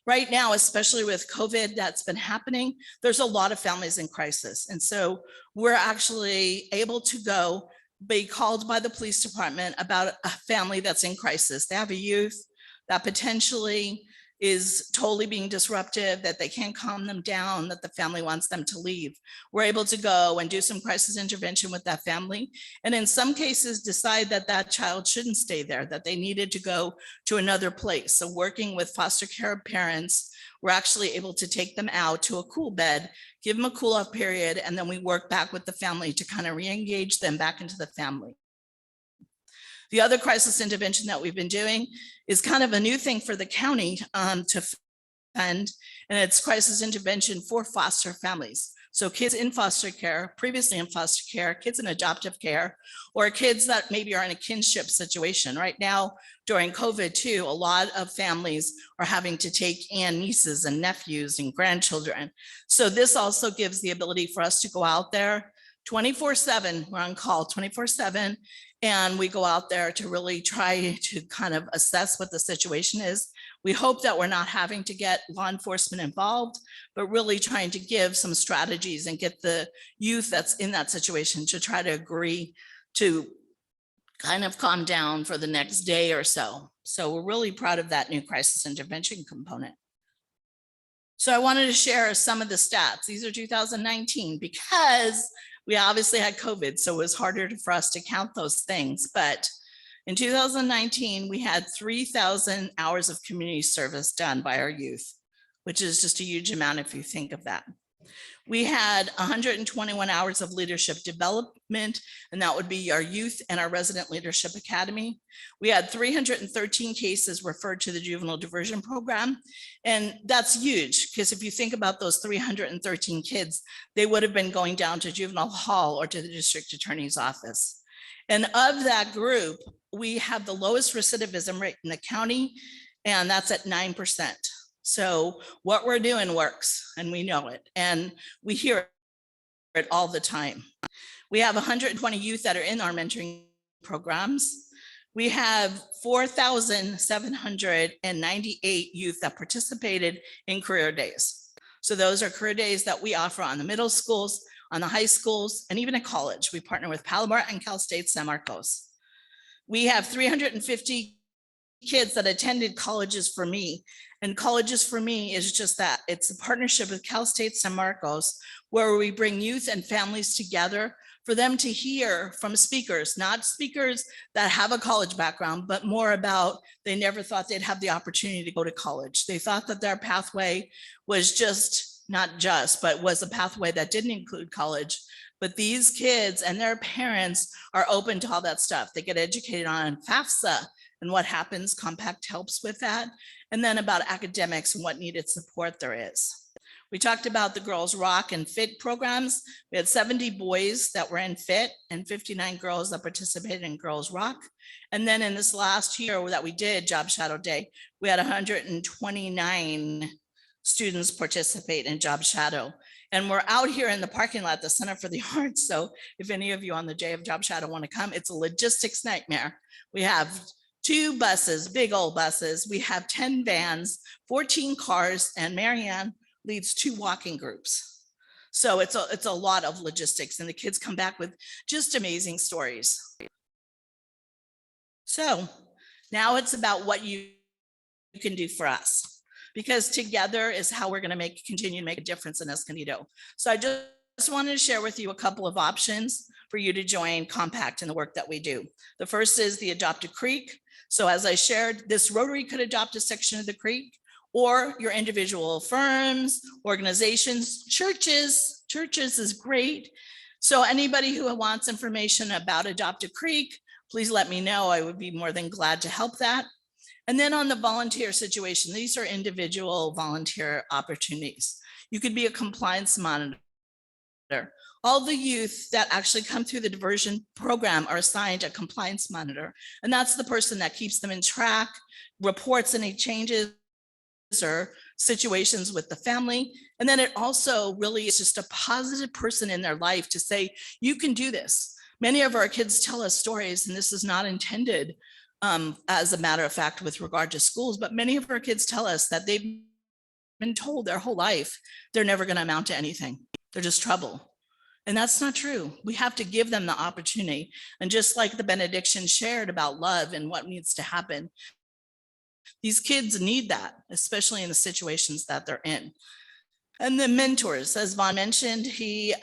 Right now, especially with COVID that's been happening, there's a lot of families in crisis. And so we're actually able to go be called by the police department about a family that's in crisis. They have a youth that potentially is totally being disruptive, that they can't calm them down, that the family wants them to leave. We're able to go and do some crisis intervention with that family. And in some cases decide that that child shouldn't stay there, that they needed to go to another place. So working with foster care parents, we're actually able to take them out to a cool bed, give them a cool off period, and then we work back with the family to kind of re-engage them back into the family. The other crisis intervention that we've been doing is kind of a new thing for the county to fund, and it's crisis intervention for foster families. So kids in foster care, previously in foster care, kids in adoptive care, or kids that maybe are in a kinship situation. Right now, during COVID too, a lot of families are having to take in nieces and nephews and grandchildren. So this also gives the ability for us to go out there 24/7, we're on call 24/7, And we go out there to really try to kind of assess what the situation is. We hope that we're not having to get law enforcement involved, but really trying to give some strategies and get the youth that's in that situation to try to agree to kind of calm down for the next day or so. So we're really proud of that new crisis intervention component. So I wanted to share some of the stats. These are 2019 because we obviously had COVID, so it was harder for us to count those things. But in 2019, we had 3,000 hours of community service done by our youth, which is just a huge amount if you think of that. We had 121 hours of leadership development, and that would be our youth and our resident leadership academy. We had 313 cases referred to the juvenile diversion program. And that's huge, because if you think about those 313 kids, they would have been going down to juvenile hall or to the district attorney's office. And of that group, we have the lowest recidivism rate in the county, and that's at 9%. So what we're doing works, and we know it, and we hear it all the time. We have 120 youth that are in our mentoring programs. We have 4,798 youth that participated in career days. So those are career days that we offer on the middle schools, on the high schools, and even at college. We partner with Palomar and Cal State San Marcos. We have 350 kids that attended Colleges for Me. And Colleges for Me is just that. It's a partnership with Cal State San Marcos, where we bring youth and families together for them to hear from speakers, not speakers that have a college background, but more about they never thought they'd have the opportunity to go to college. They thought that their pathway was just, not just, but was a pathway that didn't include college. But these kids and their parents are open to all that stuff. They get educated on FAFSA and what happens. Compact helps with that. And then about academics and what needed support there is. We talked about the Girls Rock and Fit programs. We had 70 boys that were in Fit and 59 girls that participated in Girls Rock. And then in this last year that we did Job Shadow Day, we had 129 students participate in Job Shadow. And we're out here in the parking lot, the Center for the Arts. So if any of you on the day of Job Shadow want to come, it's a logistics nightmare. We have 2 buses, big old buses. We have 10 vans, 14 cars, and Marianne leads 2 walking groups. So it's a lot of logistics, and the kids come back with just amazing stories. So now it's about what you can do for us, because together is how we're going to continue to make a difference in Escondido. So I just wanted to share with you a couple of options for you to join Compact in the work that we do. The first is the Adopt a Creek. So as I shared, this Rotary could adopt a section of the creek, or your individual firms, organizations, churches. Churches is great. So anybody who wants information about Adopt a Creek, please let me know. I would be more than glad to help that. And then on the volunteer situation, these are individual volunteer opportunities. You could be a compliance monitor. All the youth that actually come through the diversion program are assigned a compliance monitor. And that's the person that keeps them in track, reports any changes or situations with the family. And then it also really is just a positive person in their life to say, you can do this. Many of our kids tell us stories, and this is not intended as a matter of fact with regard to schools, but many of our kids tell us that they've been told their whole life they're never going to amount to anything. They're just trouble. And that's not true. We have to give them the opportunity. And just like the benediction shared about love and what needs to happen, these kids need that, especially in the situations that they're in. And the mentors, as Vaughn mentioned, he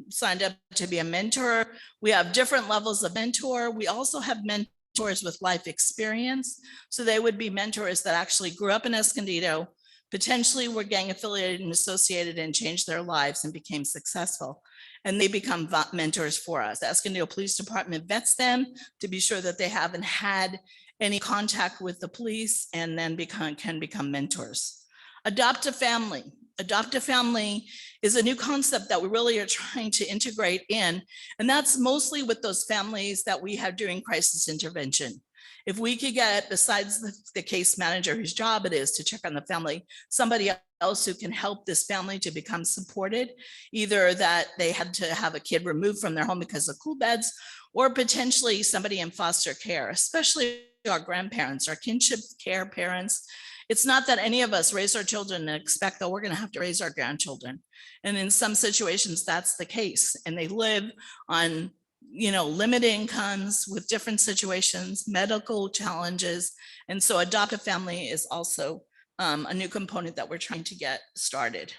signed up to be a mentor. We have different levels of mentor. We also have mentors with life experience. So they would be mentors that actually grew up in Escondido, potentially were gang affiliated and associated and changed their lives and became successful. And they become mentors for us. The Escondido Police Department vets them to be sure that they haven't had any contact with the police, and then can become mentors. Adopt a Family. Adopt a Family is a new concept that we really are trying to integrate in. And that's mostly with those families that we have doing crisis intervention. If we could get, besides the case manager whose job it is to check on the family, somebody else who can help this family to become supported, either that they had to have a kid removed from their home because of cool beds, or potentially somebody in foster care, especially our grandparents, our kinship care parents. It's not that any of us raise our children and expect that we're going to have to raise our grandchildren. And in some situations, that's the case. And they live on, limited incomes with different situations, medical challenges. And so adoptive family is also a new component that we're trying to get started.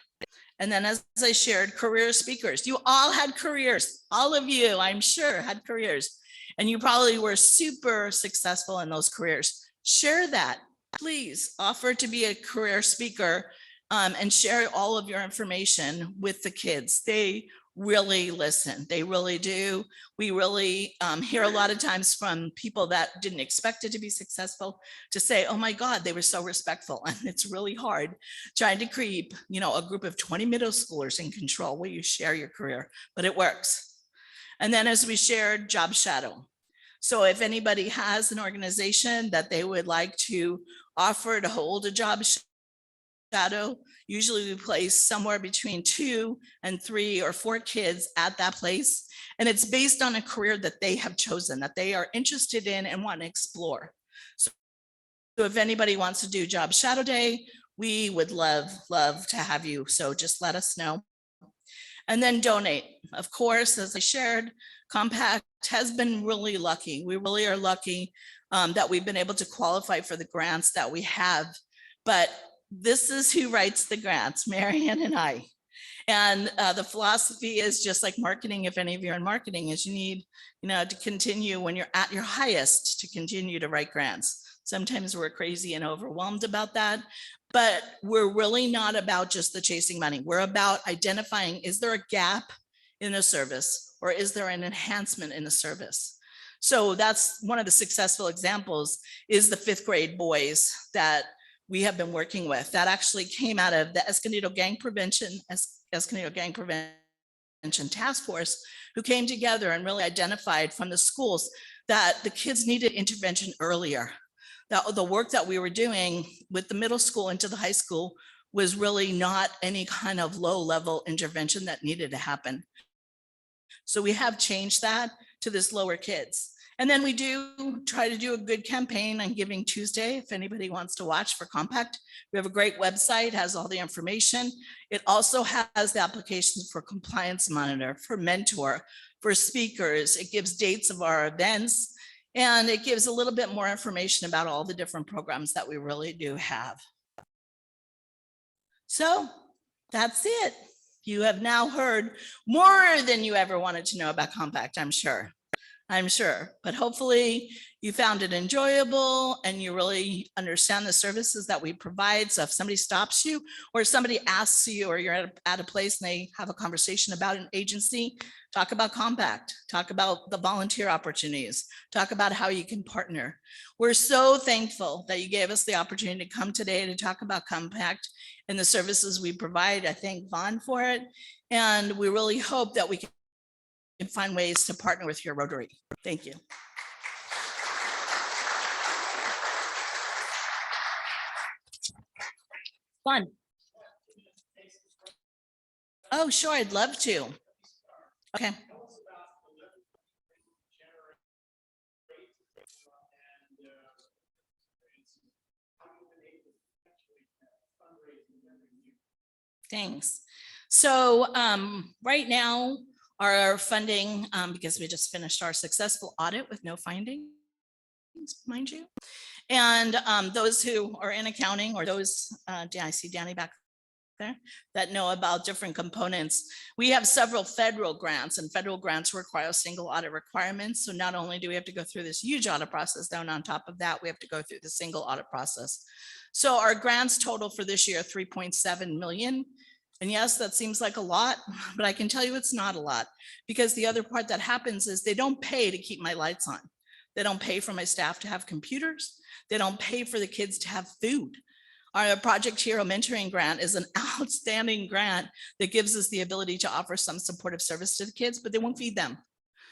And then, as I shared, career speakers. You all had careers. All of you, I'm sure, had careers. And you probably were super successful in those careers. Share that. Please offer to be a career speaker and share all of your information with the kids. They really listen. They really do. We really hear a lot of times from people that didn't expect it to be successful to say, oh my God, they were so respectful. And it's really hard trying to keep, a group of 20 middle schoolers in control where you share your career, but it works. And then, as we shared, job shadow. So if anybody has an organization that they would like to offer to hold a job shadow, usually we place somewhere between 2 and 3 or 4 kids at that place. And it's based on a career that they have chosen, that they are interested in and want to explore. So if anybody wants to do job shadow day, we would love to have you. So just let us know. And then donate. Of course, as I shared, Compact has been really lucky. We really are lucky that we've been able to qualify for the grants that we have. But this is who writes the grants, Marianne and I. And the philosophy is just like marketing. If any of you are in marketing, is you need, to continue when you're at your highest to continue to write grants. Sometimes we're crazy and overwhelmed about that, but we're really not about just the chasing money. We're about identifying, is there a gap in a service or is there an enhancement in the service? So that's one of the successful examples is the 5th grade boys that we have been working with. That actually came out of the Escondido Gang Prevention Task Force, who came together and really identified from the schools that the kids needed intervention earlier. That the work that we were doing with the middle school into the high school was really not any kind of low-level intervention that needed to happen. So we have changed that to this lower kids. And then we do try to do a good campaign on Giving Tuesday, if anybody wants to watch for Compact. We have a great website, has all the information. It also has the applications for Compliance Monitor, for Mentor, for speakers. It gives dates of our events, and it gives a little bit more information about all the different programs that we really do have. So that's it. You have now heard more than you ever wanted to know about Compact, I'm sure. But hopefully you found it enjoyable and you really understand the services that we provide. So if somebody stops you or somebody asks you, or you're at a place and they have a conversation about an agency, talk about Compact, talk about the volunteer opportunities, talk about how you can partner. We're so thankful that you gave us the opportunity to come today to talk about Compact and the services we provide. I thank Vaughn for it. And we really hope that we can find ways to partner with your Rotary. Thank you. Fun. Oh, sure, I'd love to. Okay. Thanks. So right now, our funding, because we just finished our successful audit with no findings, mind you. And those who are in accounting, or those, I see Danny back there, that know about different components. We have several federal grants, and federal grants require single audit requirements. So not only do we have to go through this huge audit process, then on top of that, we have to go through the single audit process. So our grants total for this year, 3.7 million. And yes, that seems like a lot, but I can tell you it's not a lot, because the other part that happens is they don't pay to keep my lights on. They don't pay for my staff to have computers. They don't pay for the kids to have food. Our Project Hero mentoring grant is an outstanding grant that gives us the ability to offer some supportive service to the kids, but they won't feed them.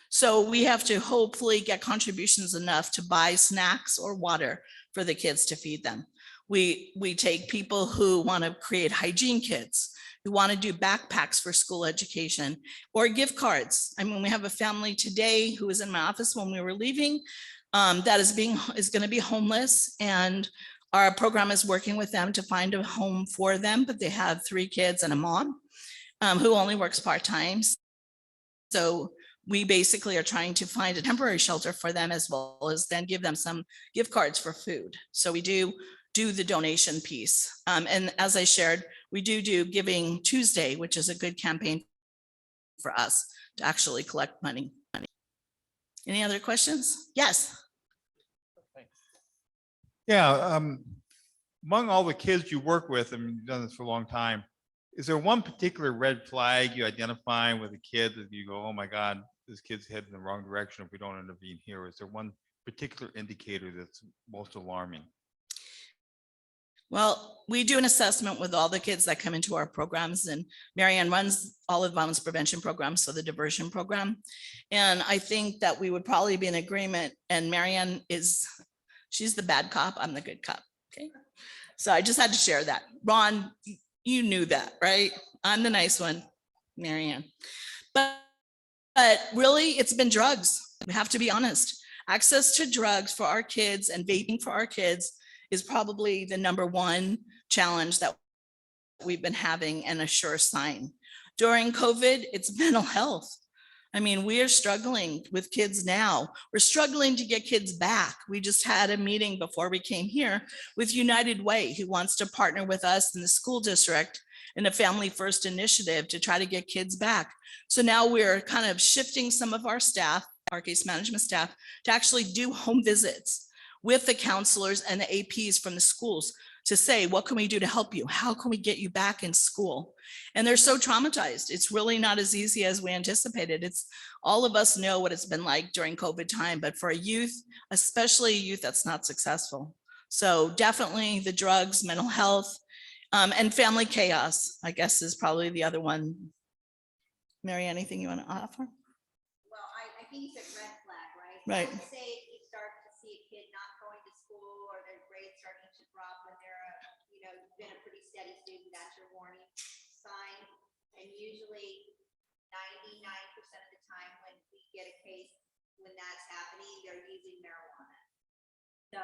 So we have to hopefully get contributions enough to buy snacks or water for the kids to feed them. We take people who want to create hygiene kits, who want to do backpacks for school education, or gift cards. I mean, we have a family today who was in my office when we were leaving that is going to be homeless, and our program is working with them to find a home for them, but they have 3 kids and a mom who only works part-time. So we basically are trying to find a temporary shelter for them, as well as then give them some gift cards for food. So we do the donation piece. And as I shared, we do Giving Tuesday, which is a good campaign for us to actually collect money. Any other questions? Yes.
Yeah, among all the kids you work with, and you've done this for a long time, is there one particular red flag you identify with a kid that you go, oh my God, this kid's heading in the wrong direction if we don't intervene here? Is there one particular indicator that's most alarming?
Well, we do an assessment with all the kids that come into our programs, and Marianne runs all of violence prevention programs, so the diversion program. And I think that we would probably be in agreement, and Marianne she's the bad cop, I'm the good cop, okay? So I just had to share that. Ron, you knew that, right? I'm the nice one, Marianne. But really, it's been drugs. We have to be honest. Access to drugs for our kids and vaping for our kids is probably the #1 challenge that we've been having, and a sure sign. During COVID, it's mental health. I mean, we are struggling with kids now. We're struggling to get kids back. We just had a meeting before we came here with United Way, who wants to partner with us in the school district in a Family First initiative to try to get kids back. So now we're kind of shifting some of our staff, our case management staff, to actually do home visits with the counselors and the APs from the schools to say, what can we do to help you? How can we get you back in school? And they're so traumatized. It's really not as easy as we anticipated. It's all of us know what it's been like during COVID time, but for a youth, especially a youth that's not successful. So definitely the drugs, mental health, and family chaos, I guess, is probably the other one. Mary, anything you want to offer?
Well, I think it's a red flag, right?
Right.
I would say if you start to see a kid not going to school, or their grades starting to drop when they're, you've been a pretty steady student, that's your warning sign. And usually 99% of the time when we get a case, when that's happening, they're using marijuana. So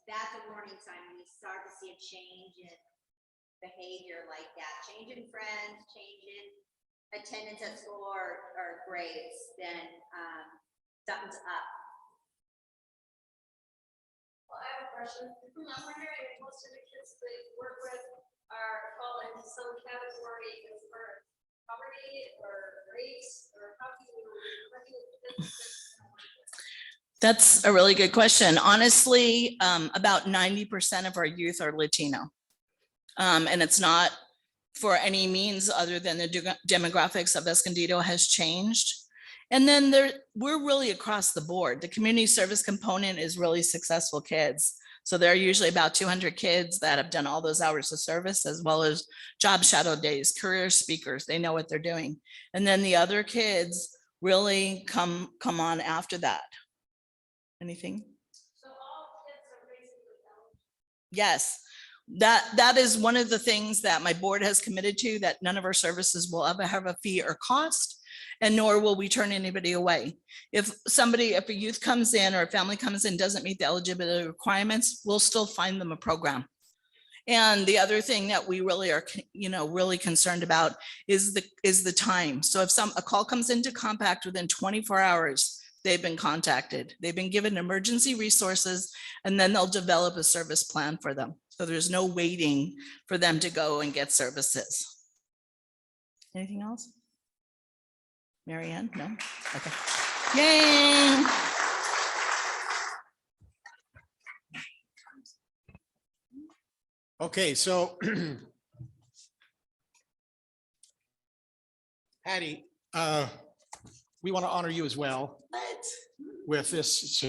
that's a warning sign when you start to see a change in behavior like that, change in friends, change in attendance at school or grades, then something's up.
Well, I have a question. I'm wondering if most of the kids that you work with fall into some category of poverty or race, or how do you?
That's a really good question. Honestly, about 90% of our youth are Latino. And it's not for any means other than the demographics of Escondido has changed. And then we're really across the board. The community service component is really successful kids. So there are usually about 200 kids that have done all those hours of service, as well as job shadow days, career speakers. They know what they're doing. And then the other kids really come on after that. Anything?
So all kids are basically eligible.
Yes. That is one of the things that my board has committed to, that none of our services will ever have a fee or cost, and nor will we turn anybody away. If a youth comes in or a family comes in, doesn't meet the eligibility requirements, we'll still find them a program. And the other thing that we really are, really concerned about is the time. So if a call comes into Compact within 24 hours, they've been contacted, they've been given emergency resources, and then they'll develop a service plan for them. So there's no waiting for them to go and get services. Anything else? Mary Ann? No? Okay. Yay!
Okay, so Patty, we want to honor you as well with this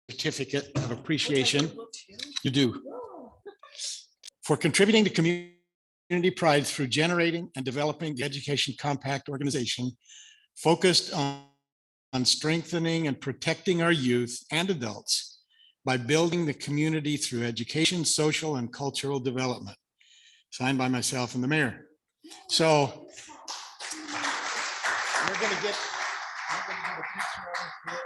certificate of appreciation. You do. For contributing to community pride through generating and developing the Education Compact organization focused on strengthening and protecting our youth and adults by building the community through education, social, and cultural development. Signed by myself and the mayor. So we're going to get a picture of it here.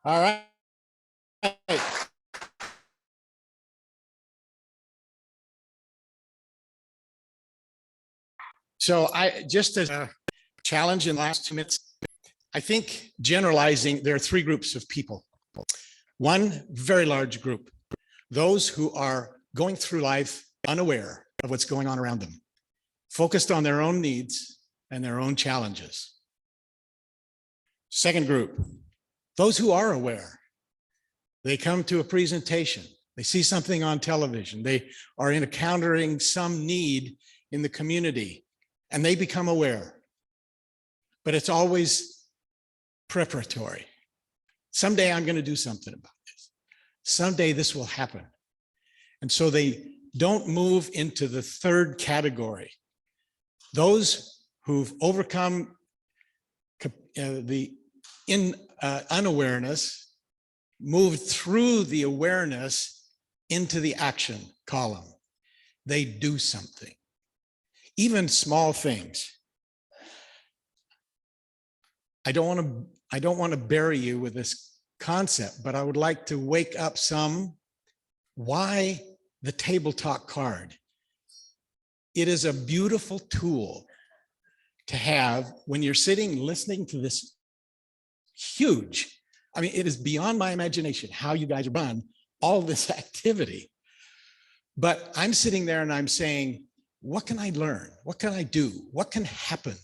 All right. So just as a challenge in the last 2 minutes, I think generalizing, there are 3 groups of people. One very large group, those who are going through life unaware of what's going on around them, focused on their own needs and their own challenges. Second group, those who are aware. They come to a presentation, they see something on television, they are encountering some need in the community, and they become aware. But it's always preparatory. Someday I'm going to do something about this. Someday this will happen. And so they don't move into the third category. Those who've overcome the unawareness, moved through the awareness into the action column. They do something, even small things. I don't want to bury you with this concept, but I would like to wake up some. Why the table talk card? It is a beautiful tool to have when you're sitting listening to this huge, I mean, it is beyond my imagination how you guys run all this activity. But I'm sitting there and I'm saying, what can I learn? What can I do? What can happen?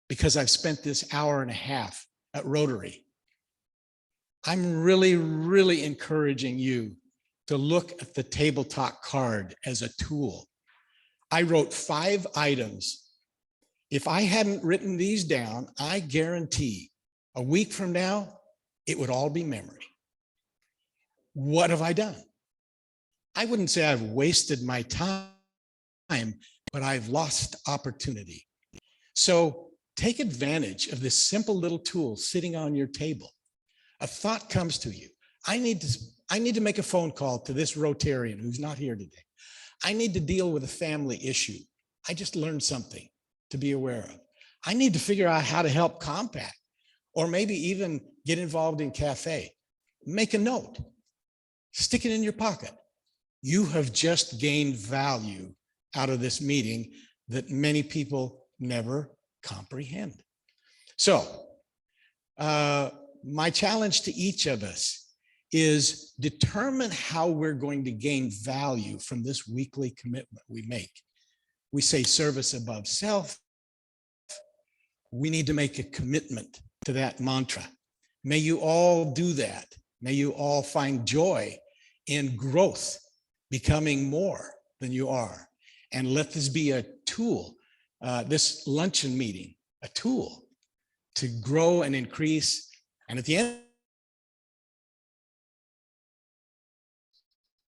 Because I've spent this hour and a half at Rotary. I'm really, really encouraging you to look at the table talk card as a tool. I wrote 5 items. If I hadn't written these down, I guarantee a week from now, it would all be memory. What have I done? I wouldn't say I've wasted my time, but I've lost opportunity. So take advantage of this simple little tool sitting on your table. A thought comes to you. I need to make a phone call to this Rotarian who's not here today. I need to deal with a family issue. I just learned something to be aware of. I need to figure out how to help Compact, or maybe even get involved in CAFE. Make a note, stick it in your pocket. You have just gained value out of this meeting that many people never comprehend. So my challenge to each of us is determine how we're going to gain value from this weekly commitment we make. We say service above self. We need to make a commitment to that mantra. May you all do that. May you all find joy in growth, becoming more than you are. And let this be a tool, this luncheon meeting, a tool to grow and increase. And at the end,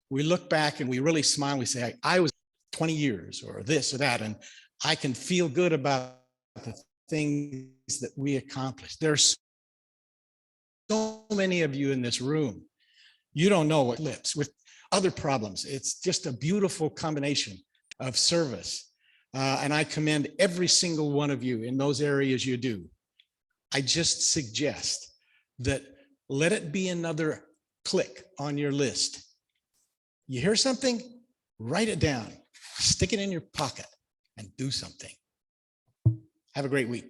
we look back and we really smile. We say, I was 20 years or this or that, and I can feel good about the things that we accomplished. There's so many of you in this room. You don't know what lips with other problems. It's just a beautiful combination of service. And I commend every single one of you in those areas you do. I just suggest that let it be another click on your list. You hear something, write it down, stick it in your pocket, and do something. Have a great week.